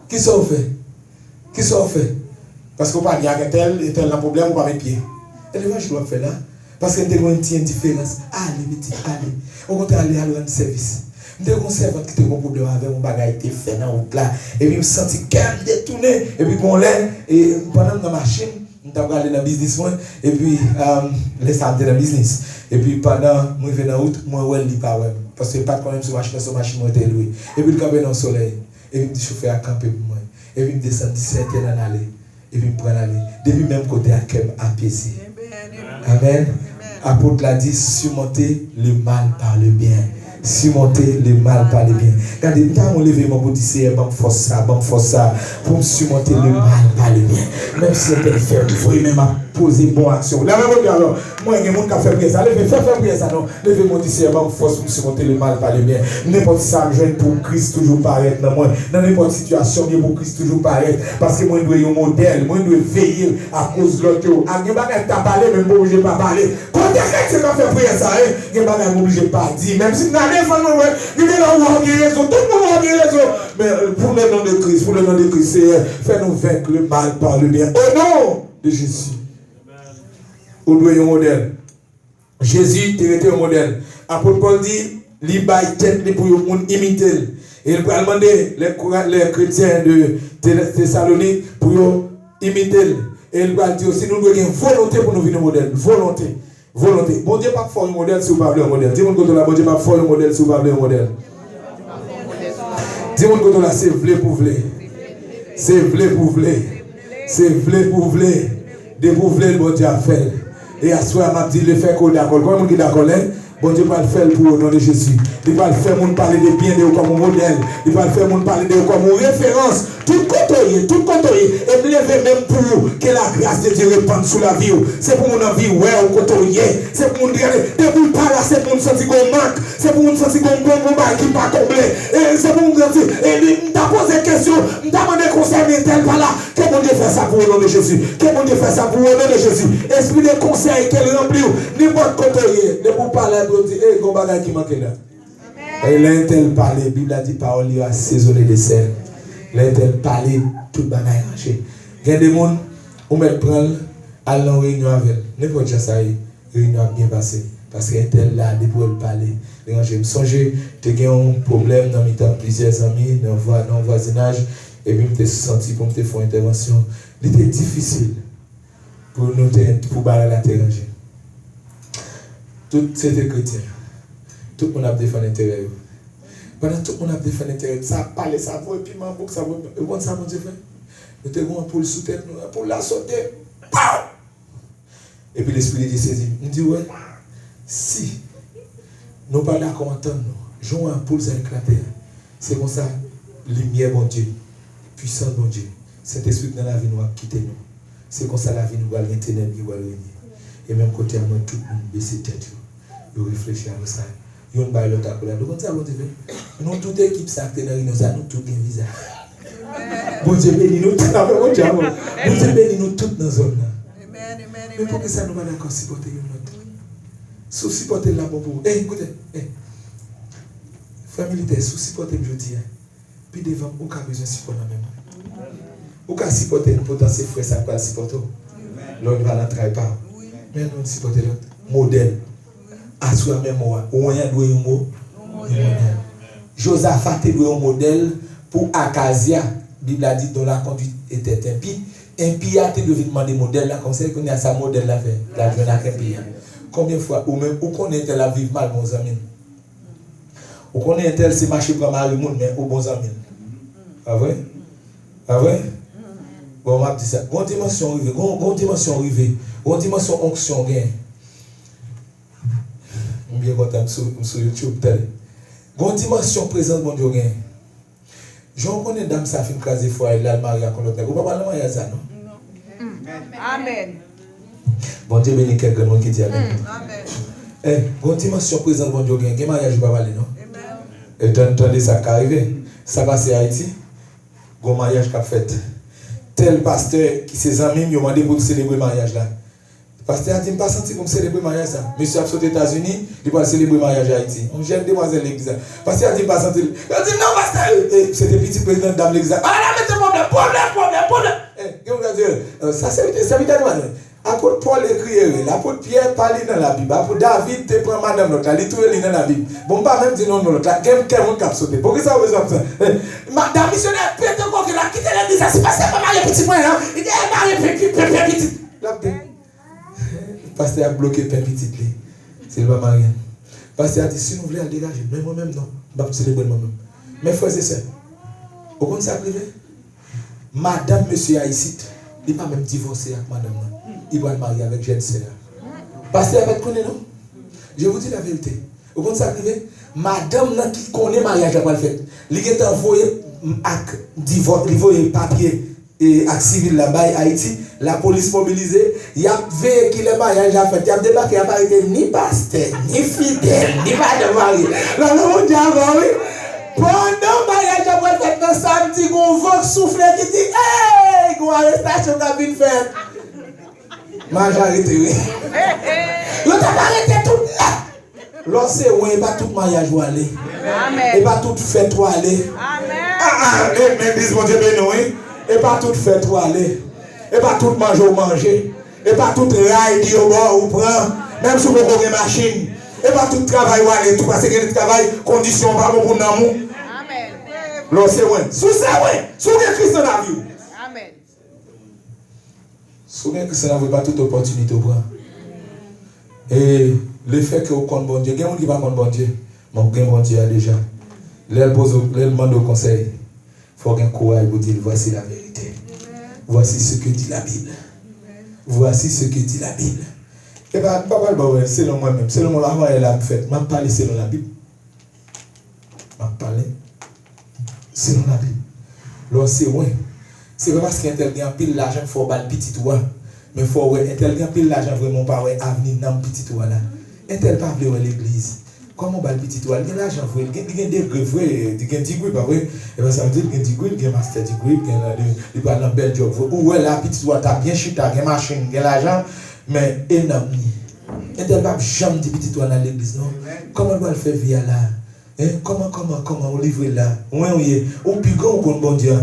Qui sont fait? Qui sont fait? Parce qu'on parle, il y a tel et tel problème, on va mettre pied. Et les gens, je dois faire là. Parce qu'il y a une différence. Allez, allez. On va aller à rendre service. Je suis un servant qui a un problème avec mon bagage qui fait dans la là. Et puis, je me sens calme, détourné. Et puis, bon, là, et pendant la machine, je suis allé dans le business. Et puis, laisse aller dans le business. Et puis, pendant, je vais dans la route, je ne pas. Parce que pas de problème sur la machine, je suis loué. Et puis, je campe dans le soleil. Et puis, le chauffeur a campé pour moi. Et puis, je descends 17 heures dans l'allée. Et puis, je prends l'allée. Depuis même côté à Kem, à Piesi. Amen. Apôtre l'a dit, surmonter le mal par le bien. Surmonter le mal par le bien. Regardez, nous avons levé mon petit Seigneur, bon force ça, pour surmonter le mal par le bien. Même si c'est fait, il faut même poser bonne action. Là, alors, moi, il y a des gens qui ont fait prier ça. Fais prier ça, non. Levez mon petit Seigneur, bon force pour surmonter le mal par le bien. N'importe ça, je pour Christ toujours paraître dans moi. Dans n'importe situation, je pour Christ toujours paraître. Parce que moi, je dois être un modèle, moi, je dois veiller à cause de l'autre. À quelqu'un qui t'a parlé, même pas obligé de pas parler. Quand quelqu'un qui a fait prier ça, il n'y a pas obligé de pas dire. Même si vous n'avez pas de raison, tout le monde a raison. Mais pour le nom de Christ, Seigneur, fais-nous vaincre le mal par le bien. Au nom de Jésus. On doit être un modèle. Jésus était un modèle. Apôtre Paul dit, il baille tête pour imiter. Et il va demander les chrétiens de Thessalonique pour imiter. Et il va dire aussi, nous devons avoir une volonté pour nous venir modèle. Volonté. Bon Dieu pas faire un modèle si vous ne voulez pas un modèle. Dis-moi que bon Dieu pas faire un modèle si vous ne voulez pas un modèle. Dis-moi que là, c'est vle pour vle. C'est vle pour vle. C'est vle pour vle. De pour vle, le bon Dieu a fait. Et à soi, m'a dit le fait qu'on est d'accord. Comment on est d'accord là? Bon Dieu va le faire pour le nom de Jésus. Il va faire mon parler de bien de vous comme modèle. Il va faire mon parler de vous comme référence. Tout côté. Et me lever même pour que la grâce de Dieu répande sur la vie. C'est pour mon envie, ouais, au côté. C'est pour mon regarder. Depuis pas là, c'est pour nous sentir qu'on manque. C'est pour nous sentir qu'on bon qui pas comblé. C'est pour nous sentir. Et il m'a posé question. Il m'a demandé conseil, mais tel pas là. Que mon Dieu fait ça pour le nom de Jésus. Que mon Dieu fait ça pour le nom de Jésus. Esprit de conseil qu'elle remplit. N'importe côté. Ne vous parler de dire, hé, Gombaga qui manque là. Et l'un parler, la Bible a dit parole lui assaisonné de sel. L'un parler, tout le bagaille rangé. Il y a des gens, on met prendre à la réunion avec elle. N'importe quoi, ça y est, réunion a bien passé. Parce qu'elle était là, depuis elle parler. Je me songeais, tu as un problème dans mes temps, plusieurs amis, dans le voisinage, et puis je me suis senti pour me faire une intervention. Il était difficile pour nous, pour barrer la terre. Tout c'était chrétien. Tout le monde a défendu l'intérieur. Pendant tout le monde a défendu l'intérieur, ça parle, ça vaut, et puis ma boucle, ça vaut. Et bon, ça, mon Dieu, nous avons un poule sous tête, pour la sauter. Et puis l'esprit de Dieu saisit. Il dit, ouais, si nous pas d'accord entendre, jouons un poule, ça éclaté. C'est comme ça, lumière, bon Dieu, puissance, bon Dieu. Saint-Esprit dans la vie nous a quitté nous. C'est comme ça la vie nous va rien ténèbres, nous va rien. Et même côté à moi, tout le monde baisse tête. Nous réfléchissons à ça. Nous avons pas l'autre à côté. Nous, toute équipe, ça, nous tous bien visage. Bon Dieu béni nous, bon Dieu béni nous toutes dans la zone. Mais pour que ça nous va d'accord supporter une autre. Sous supporter là pour vous. Écoutez, frère militaire, sous supporter je dis, puis devant, vous avez besoin de supporter même. Vous avez supporter un potentiel frère, ça peut supporter. L'autre va l'entrer pas. Mais nous supporter l'autre. Modèle. À soi même moi. Ou rien doit un mot. Josaphat est un modèle pour Akazia. La Bible a dit dont la conduite était impie. Impie a été devenu demander modèle là, comme ça qu'on a sa modèle là fait. La jeune a impie. Combien de fois, ou même, où qu'on est la vivre mal, bons amis. Ou qu'on est tel, c'est marcher pour Marie Moun, mais aux bons amis. Ah vrai? Ah vrai? Bon, on m'a dit ça. Bonne dimension arrivée, bonne dimension arrivée, bonne dimension onction gain. Je suis bien content sur YouTube. Bonne dimension présente, bon Dieu gain. Je connais dame ça fait craser fois et là Maria qu'on l'autre. Vous pas parler mariage ça non? Amen. Bon Dieu bénit quelqu'un qui dit amen. Amen. Bonne dimension présente, bon Dieu gain. Mariage pas parler non? Amen. Et attendez ça qui arrive. Ça passe à Haïti. Bon mariage qu'a fait. Tel pasteur qui ses amis m'ont demandé pour célébrer le mariage là. Le pasteur a dit, je ne pas senti comme célébrer le mariage ça. Monsieur a sauté aux États-Unis, il va célébrer le mariage à Haïti. On jeune demoiselle l'église. Le pasteur a dit, je ne pas senti. Il a dit, non, pasteur. C'était petit président de l'église. Ah là, mettez problème. Ça, c'est vite à nous. Apôtre Paul écrit, l'apôtre Pierre parle dans la Bible. Apôtre David te prend madame l'autre, il trouve dans la Bible. Bon, pas même dire non, l'autre, quelqu'un qui a sauté. Pourquoi ça vous besoin de ça? Madame missionnaire, peut-être encore qu'il a quitté l'église, c'est pas ça, pas mal les petits points, hein. Il dit, marié, petit. Le pasteur a bloqué Père Petit. C'est le marié. Le pasteur a dit, si nous voulons le dégager, mais moi-même, non. Je ne vais pas célébrer moi-même. Mes frères et sœurs, au compte ça privé, madame, monsieur Haïtite, il n'est pas même divorcé avec madame. Il va le marier avec jeune sœur. Pasteur va te connaître, non? Je vous dis la vérité. Au compte ça privé, madame qui connaît le mariage à le faire. Il est envoyé avec divorce, il envoyé papier et acte civil là-bas à Haïti. La police mobilisée, il y a vécu le mariage à faire. Il y a débarqué, il n'y a pas été ni pasteur, ni fidèle, ni madame mariée. Là, on dit avant, oui. Pendant le mariage à faire, dans samedi, on va souffler qui dit, hey, qu'on arrestation qui a bien fait. Mariage arrêté, oui. Vous avez arrêté tout là. Lorsque vous n'avez pas tout mariage ou aller. Et pas tout fête ou aller. Amen. Mais dis mon Dieu, oui. Et pas tout fête ou aller. Et pas tout manger ou manger. Et pas tout rail au bord ou prend. Même si vous avez une machine. Et pas tout travail ou aller. Tout parce que le travail, condition pas bon pour nous. Amen. Lorsque vous, sous ça, oui. Sous le Christ dans la vie. Amen. Souviens que ça n'avait pas toute opportunité au bras. Et le fait que vous comptez bon Dieu, il y a des gens qui ne connaissent pas bon Dieu, mais vous connaissez bon Dieu déjà. L'elle demande au conseil, il faut qu'il y ait un courage pour dire voici la vérité. Voici ce que dit la Bible. Voici ce que dit la Bible. Et bien, selon moi-même, selon mon avant, elle a fait, je ne parle pas selon la Bible. m'a parlé. C'est dans la Bible. Là, c'est ouais. C'est pas parce qu'un tel gagne pile l'argent, il faut battre petit toi. Mais il faut un tel gagne pile l'argent, vraiment pas ouais, avenir dans petit toi là. Un tel pas vouloir l'église. Comment battre petit toi? Il y a l'argent, il y a des degrés, il y a des degrés, pas vrai? Et bien ça veut dire qu'il y a des degrés, il y a un master degree, il y a un bel job. Ou ouais, là, petit toi, tu as bien chuté, tu as une machine, il y a l'argent, mais il n'y a pas. Un tel pas jamais dit petit toi dans l'église, non? Comment on doit le faire via là? Comment on livre là? Oui, ou plus grand, ou qu'on bon Dieu.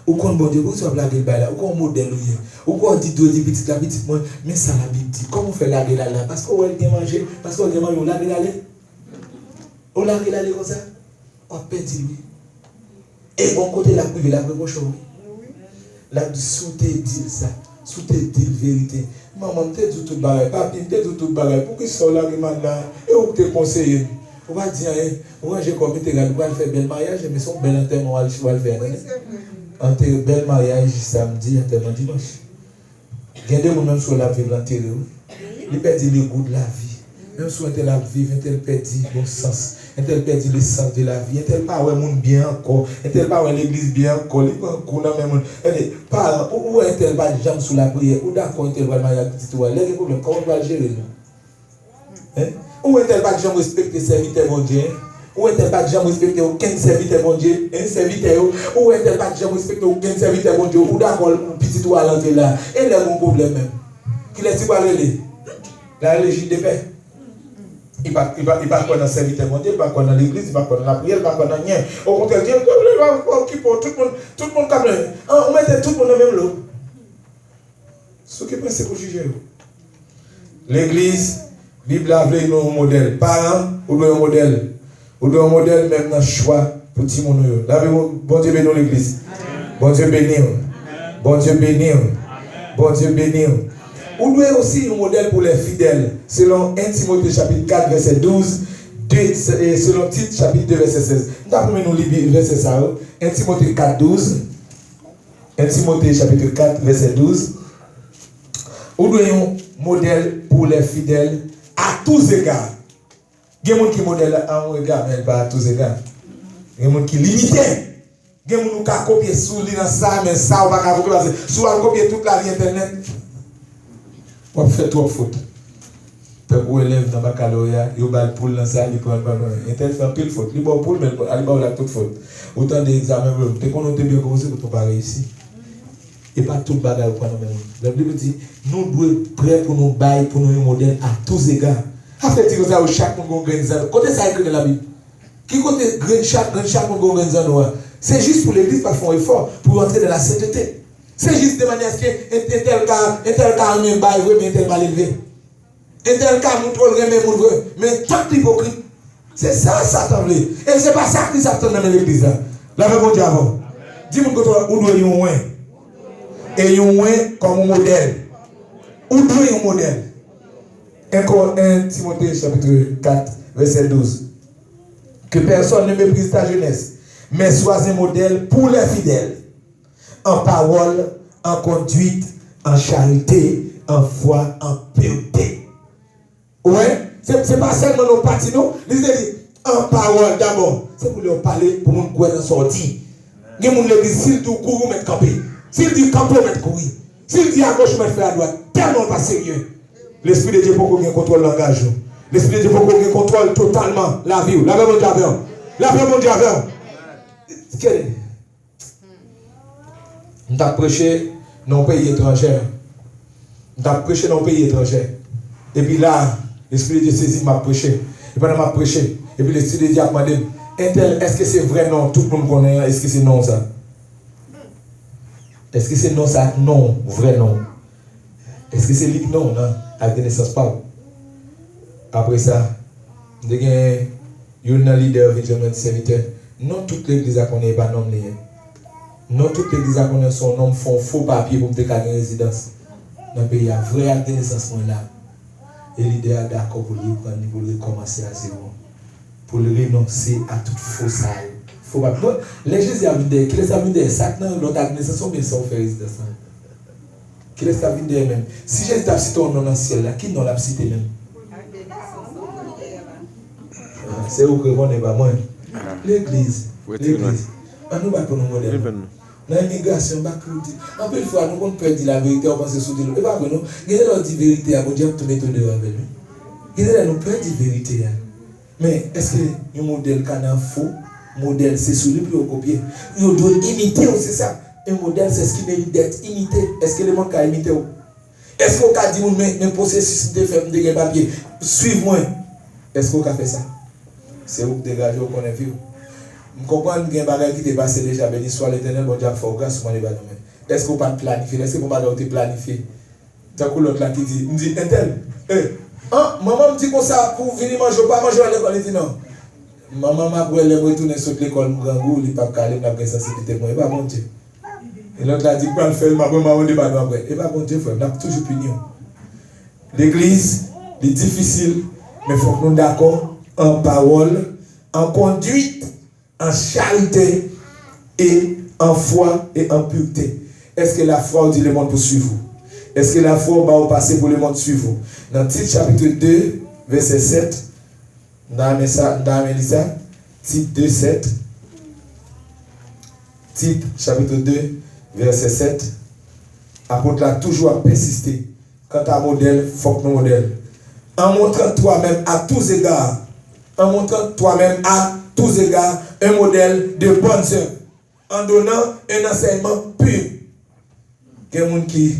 Ou qu'on bon Dieu, ou qu'on blague là, ou qu'on modèle, ou qu'on dit petit la petite, mais ça la Bible dit. Comment on fait la là? Parce qu'on va manger, parce qu'on va manger, on la là. On la regardé comme ça, on perd lui. Et bon côté la privé, la privé, la sous tes dit ça, sous tes dit vérité. Maman, t'es dit tout barré, papi, t'es dit tout barré. Pour que ça là, et on te conseille. On va dire, moi j'ai commis tes gars, on va faire bel mariage, mais son bel enterrement, on va le faire. Un bel mariage samedi, enterrement dimanche. Regardez moi même sur la vie de l'enterré. Il perd le goût de la vie. Même si on la vivre, on perd le bon sens, on perd le sens de la vie, on pas ouais monde bien encore, on pas ouais l'église bien encore, il pas encore même pas ou on pas jamais sous la prière, ou d'accord on va mariage petit toi, les problèmes comment on va gérer nous? Ou on pas jamais respecter serviteur bon Dieu, ou on pas jamais respecter aucun serviteur bon Dieu, un serviteur ou on pas jamais respecter aucun serviteur bon Dieu, ou d'accord petit toi à l'entrée là, et là mon problème même. Qui laisse pas aller la religion de paix. Il ne va pas dans le serviteur mondial, il ne va pas dans l'église, il ne va pas dans la prière, il ne va pas dans rien. Au contraire, Dieu, tout le monde comme on met tout le monde dans le même lot. Ce qui est pour juger. L'église, la Bible a voulu un modèle. Parents, ou doit un modèle. Ou doit un modèle même dans le choix pour tout le monde. Bon Dieu bénit l'église. Bon Dieu bénit. Bon Dieu bénit. Bon Dieu bénit. Ou doit aussi un modèle pour les fidèles, selon 1 Timothée chapitre 4, verset 12, et selon Tite chapitre 2, verset 16. Nous avons nous lire verset ça. 1 Timothée 4, 12. 1 Timothée chapitre 4, verset 12. Ou doit un modèle pour les fidèles à tous égards. Il y a des gens qui modèlent à un égard, mais pas à tous égards. Il y a des gens qui limitent. Il y a des gens qui copient sous l'île ça, mais ça, on va pas copier parce que si on copie toute la vie internet. On fait trop faute. Pour élève dans le baccalauréat, il y a poule dans ça, il prend le ballon. Il fait un pile faute. Il prend poule, mais il a toute faute. Autant d'examens, dès qu'on a bien commencé, on ne pas réussir. Et pas tout le bagage pour nous. La Bible dit, nous devons être prêts pour nous bailler, pour nous modèles à tous égards. À fait dire ça, chaque monde organise. Côté ça écrit dans la Bible. Qui côté chaque monde organise nous? C'est juste pour l'église pour faire un effort, pour entrer dans la sainteté. C'est juste de manière à ce qu'un tel cas même bail mais un tel mal élevé. Un tel cas montre le même monde mais tant d'hypocrite. C'est ça Satan veut. Et c'est pas ça que Satan dans l'église là. La même Dieu avant. Dis-moi que toi où doit y avoir et y avoir comme modèle. Où doit y avoir un modèle. 1 Timothée chapitre 4 verset 12. Que personne ne méprise ta jeunesse, mais sois un modèle pour les fidèles. En parole, en conduite, en charité, en foi, en pureté. Ouais, c'est pas seulement nos partis, non. Les dit en parole d'abord. C'est pour leur parler, pour nous courir dans sortie. Il y a des gens qui disent, s'il dit courir, mettre camper. S'il dit camper, mettre courir. S'il dit à gauche, mettre faire à droite. Tellement pas sérieux. L'Esprit de Dieu pour qu'on contrôle le langage. L'Esprit de Dieu pour qu'on contrôle totalement la vie. La même Dieu. La même Dieu. Nous avons prêché dans un pays étranger. Nous avons prêché dans un pays étranger. Et puis là, l'Esprit de Dieu saisit m'a prêché. Et pendant m'a prêché. Et puis l'Esprit de Dieu a demandé, est-ce que c'est vrai non? Tout le monde connaît. Est-ce que c'est non ça? Est-ce que c'est non ça? Non, vrai non. Est-ce que c'est lui non? Non, avec des naissances pas. Après ça, il y a un leader, un serviteur. Non, toute l'église a connaît pas non. Non, toute l'église a connaît son nom, font faux papier pour me déclarer résidence. Dans le pays, il y a vrai acte de naissance là. Et l'idée est d'accord pour lui prendre, pour lui commencer à zéro. Pour lui renoncer à toute fausse aille. Faut pas. L'église a vu des. Qui laisse à venir des sacs, l'autre acte de naissance, bien ça, on fait résidence. Qui laisse à venir des même. Si j'ai dit cité ton nom dans le ciel, là, qui n'en l'a cité même? C'est où que on n'est pas moi. L'église. On nous va pour nos modèles. Dans l'immigration, on va plus dire. En plus, il faut nous qu'on peut dire la vérité, on pense sur nous. Et pas que nous, il y a des vérités à mon Dieu, tout mettre dehors avec lui. Il y a des peut dire vérité. Mais est-ce que le modèle qu'on a faux, modèle c'est celui qui est copié. Il doit imiter aussi ça. Un modèle c'est ce qui mérite d'être imité. Est-ce que le monde a imité? Est-ce qu'on a dit mais processus de faire des papiers, suivez-moi. Est-ce qu'on a fait ça? C'est où dégager au qu'on est vu. Je comprends que les bagages qui te passent déjà, béni soit l'éternel, bon Dieu, faut grâce moi les bagages. Est-ce qu'on pas planifier? Est-ce que mon bagage te planifier? T'as quoi l'autre là qui dit, me dit un tel. Maman me dit comme ça pour venir manger, pas manger à l'école, il dit non. Maman m'a dit elle retourner sur l'école, Mougangou, il pas calé, n'a pas sensibilité moi, et pas bon Dieu. Et l'autre a dit quoi le faire, maman dit pas après. Et pas bon Dieu frère, on a toujours puni. L'église, c'est difficile, mais il faut que nous d'accord en parole, en conduite, en charité et en foi et en pureté. Est-ce que la foi dit le monde pour suivre vous? Est-ce que la foi va passer pour le monde suivre vous? Dans Tite chapitre 2, verset 7, dans Mélissa, Tite 2, 7, Tite chapitre 2, verset 7, apôtre a toujours persisté. Quant à modèle, il faut que nous modèle. En montrant toi-même à tous égards, en montrant toi-même à tous égards un modèle de bonnes œuvres, en donnant un enseignement pur. Quelqu'un qui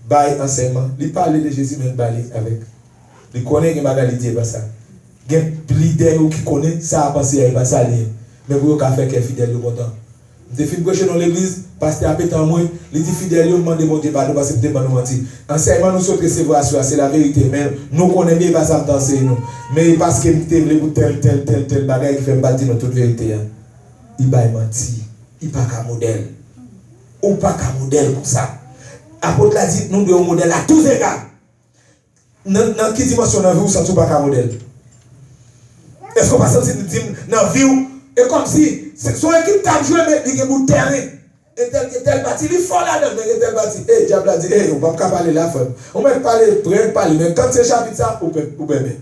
baille enseignement, il parle de Jésus, mais il baille avec. Il connaît que Magali dit pas ça. Il y a des leaders qui connaissent ça, à penser à ça. Mais vous avez fait qu'un fidèle de content. Des filles prêcher dans l'église, pasteur a pété en moi, les dit fidèles, ils demandent mon Dieu pardon parce que peut-être nous mentir. Enseignement nous sommes recevoir c'est la vérité, mais nous connaissons bien pas ça penser nous. Mais parce que nous voulons tel bagage qui fait me battre dans toute vérité. Il va mentir, il pas qu'un modèle. Ou pas qu'un modèle comme ça. Apôtre l'a dit, nous devons un modèle à tous égards. Dans quelle dimension dans la vie, vous sentez pas qu'un modèle? Est-ce qu'on va sentir dans la vie? Et comme si son équipe t'a joué, mais il y a un terrain. Et tel bâti, il est fort là-dedans, mais tel bâti. Eh, diable a dit, on va pas parler là, frère. On va parler, mais quand c'est chapitre ça, on peut bien.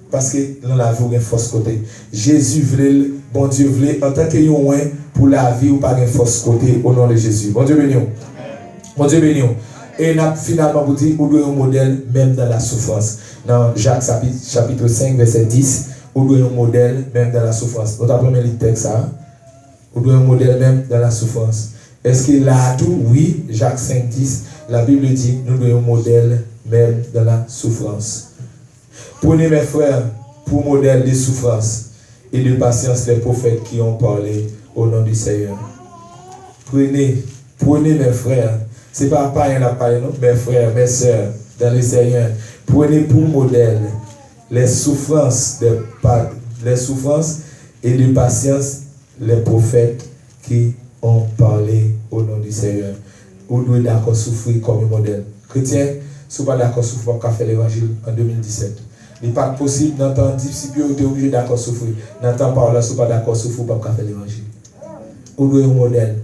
Parce que dans la vie, il y a un fausse côté. Jésus voulait, bon Dieu voulait, en tant que loin pour la vie, ou pas un fausse côté au nom de Jésus. Bon Dieu béni. Bon Dieu béni. Et finalement, vous dites, vous devez un modèle même dans la souffrance. Dans Jacques chapitre 5, verset 10, vous devez un modèle même dans la souffrance. Notre premier texte, ça. Vous devez un modèle même dans la souffrance. Est-ce qu'il a tout? Oui, Jacques 5, 10, la Bible dit, nous devons un modèle même dans la souffrance. Prenez mes frères pour modèle de souffrance et de patience les prophètes qui ont parlé au nom du Seigneur. Prenez mes frères. Ce n'est pas païen la païen, non? Mes frères, mes sœurs, dans le Seigneur. Prenez pour modèle les souffrances et de patience les prophètes qui ont parlé au nom du Seigneur. Vous devez d'accord souffrir comme un modèle. Chrétien, si vous n'êtes pas d'accord souffrir, pour faire l'évangile en 2017. Il n'est pas possible, dans le temps difficile, vous êtes obligé d'accord souffrir. Dans le temps par là, si vous n'êtes pas d'accord souffrir, pour faire l'évangile. Vous devez un modèle.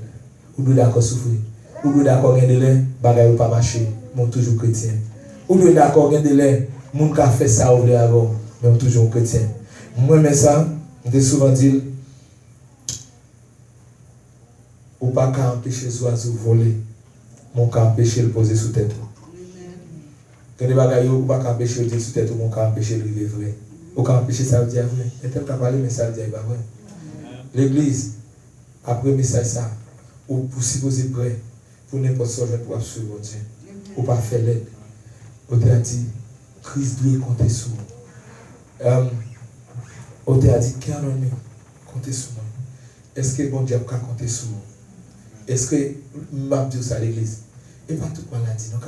Vous devez d'accord souffrir. Vous devez d'accord gagner les bagages ne pas marcher, mais toujours chrétien. Vous devez d'accord gagner les gens qui ont fait ça avant, mais toujours chrétien. Moi, mais ça, je souvent dit, ou pas qu'à empêcher les oiseaux de voler, mon qu'à empêcher de poser sous tête. Quand les bagages ou pas qu'à empêcher de dire sous tête, ou mon qu'à empêcher de vivre vrai. Ou qu'à empêcher ça de dire vrai. Et tel qu'à parler, mais ça de dire pas vrai. L'église, après le message ça, ou pour s'y poser prêt, pour n'importe quoi, pour suivre Dieu. Ou pas faire l'aide. On t'a dit, Christ doit compter sur nous. On t'a dit, qui a nommé, compter sur nous. Est-ce que bon Dieu peut compter sur nous? Est-ce que m'a dit ça à l'église? Et pas tout le monde l'a dit, non,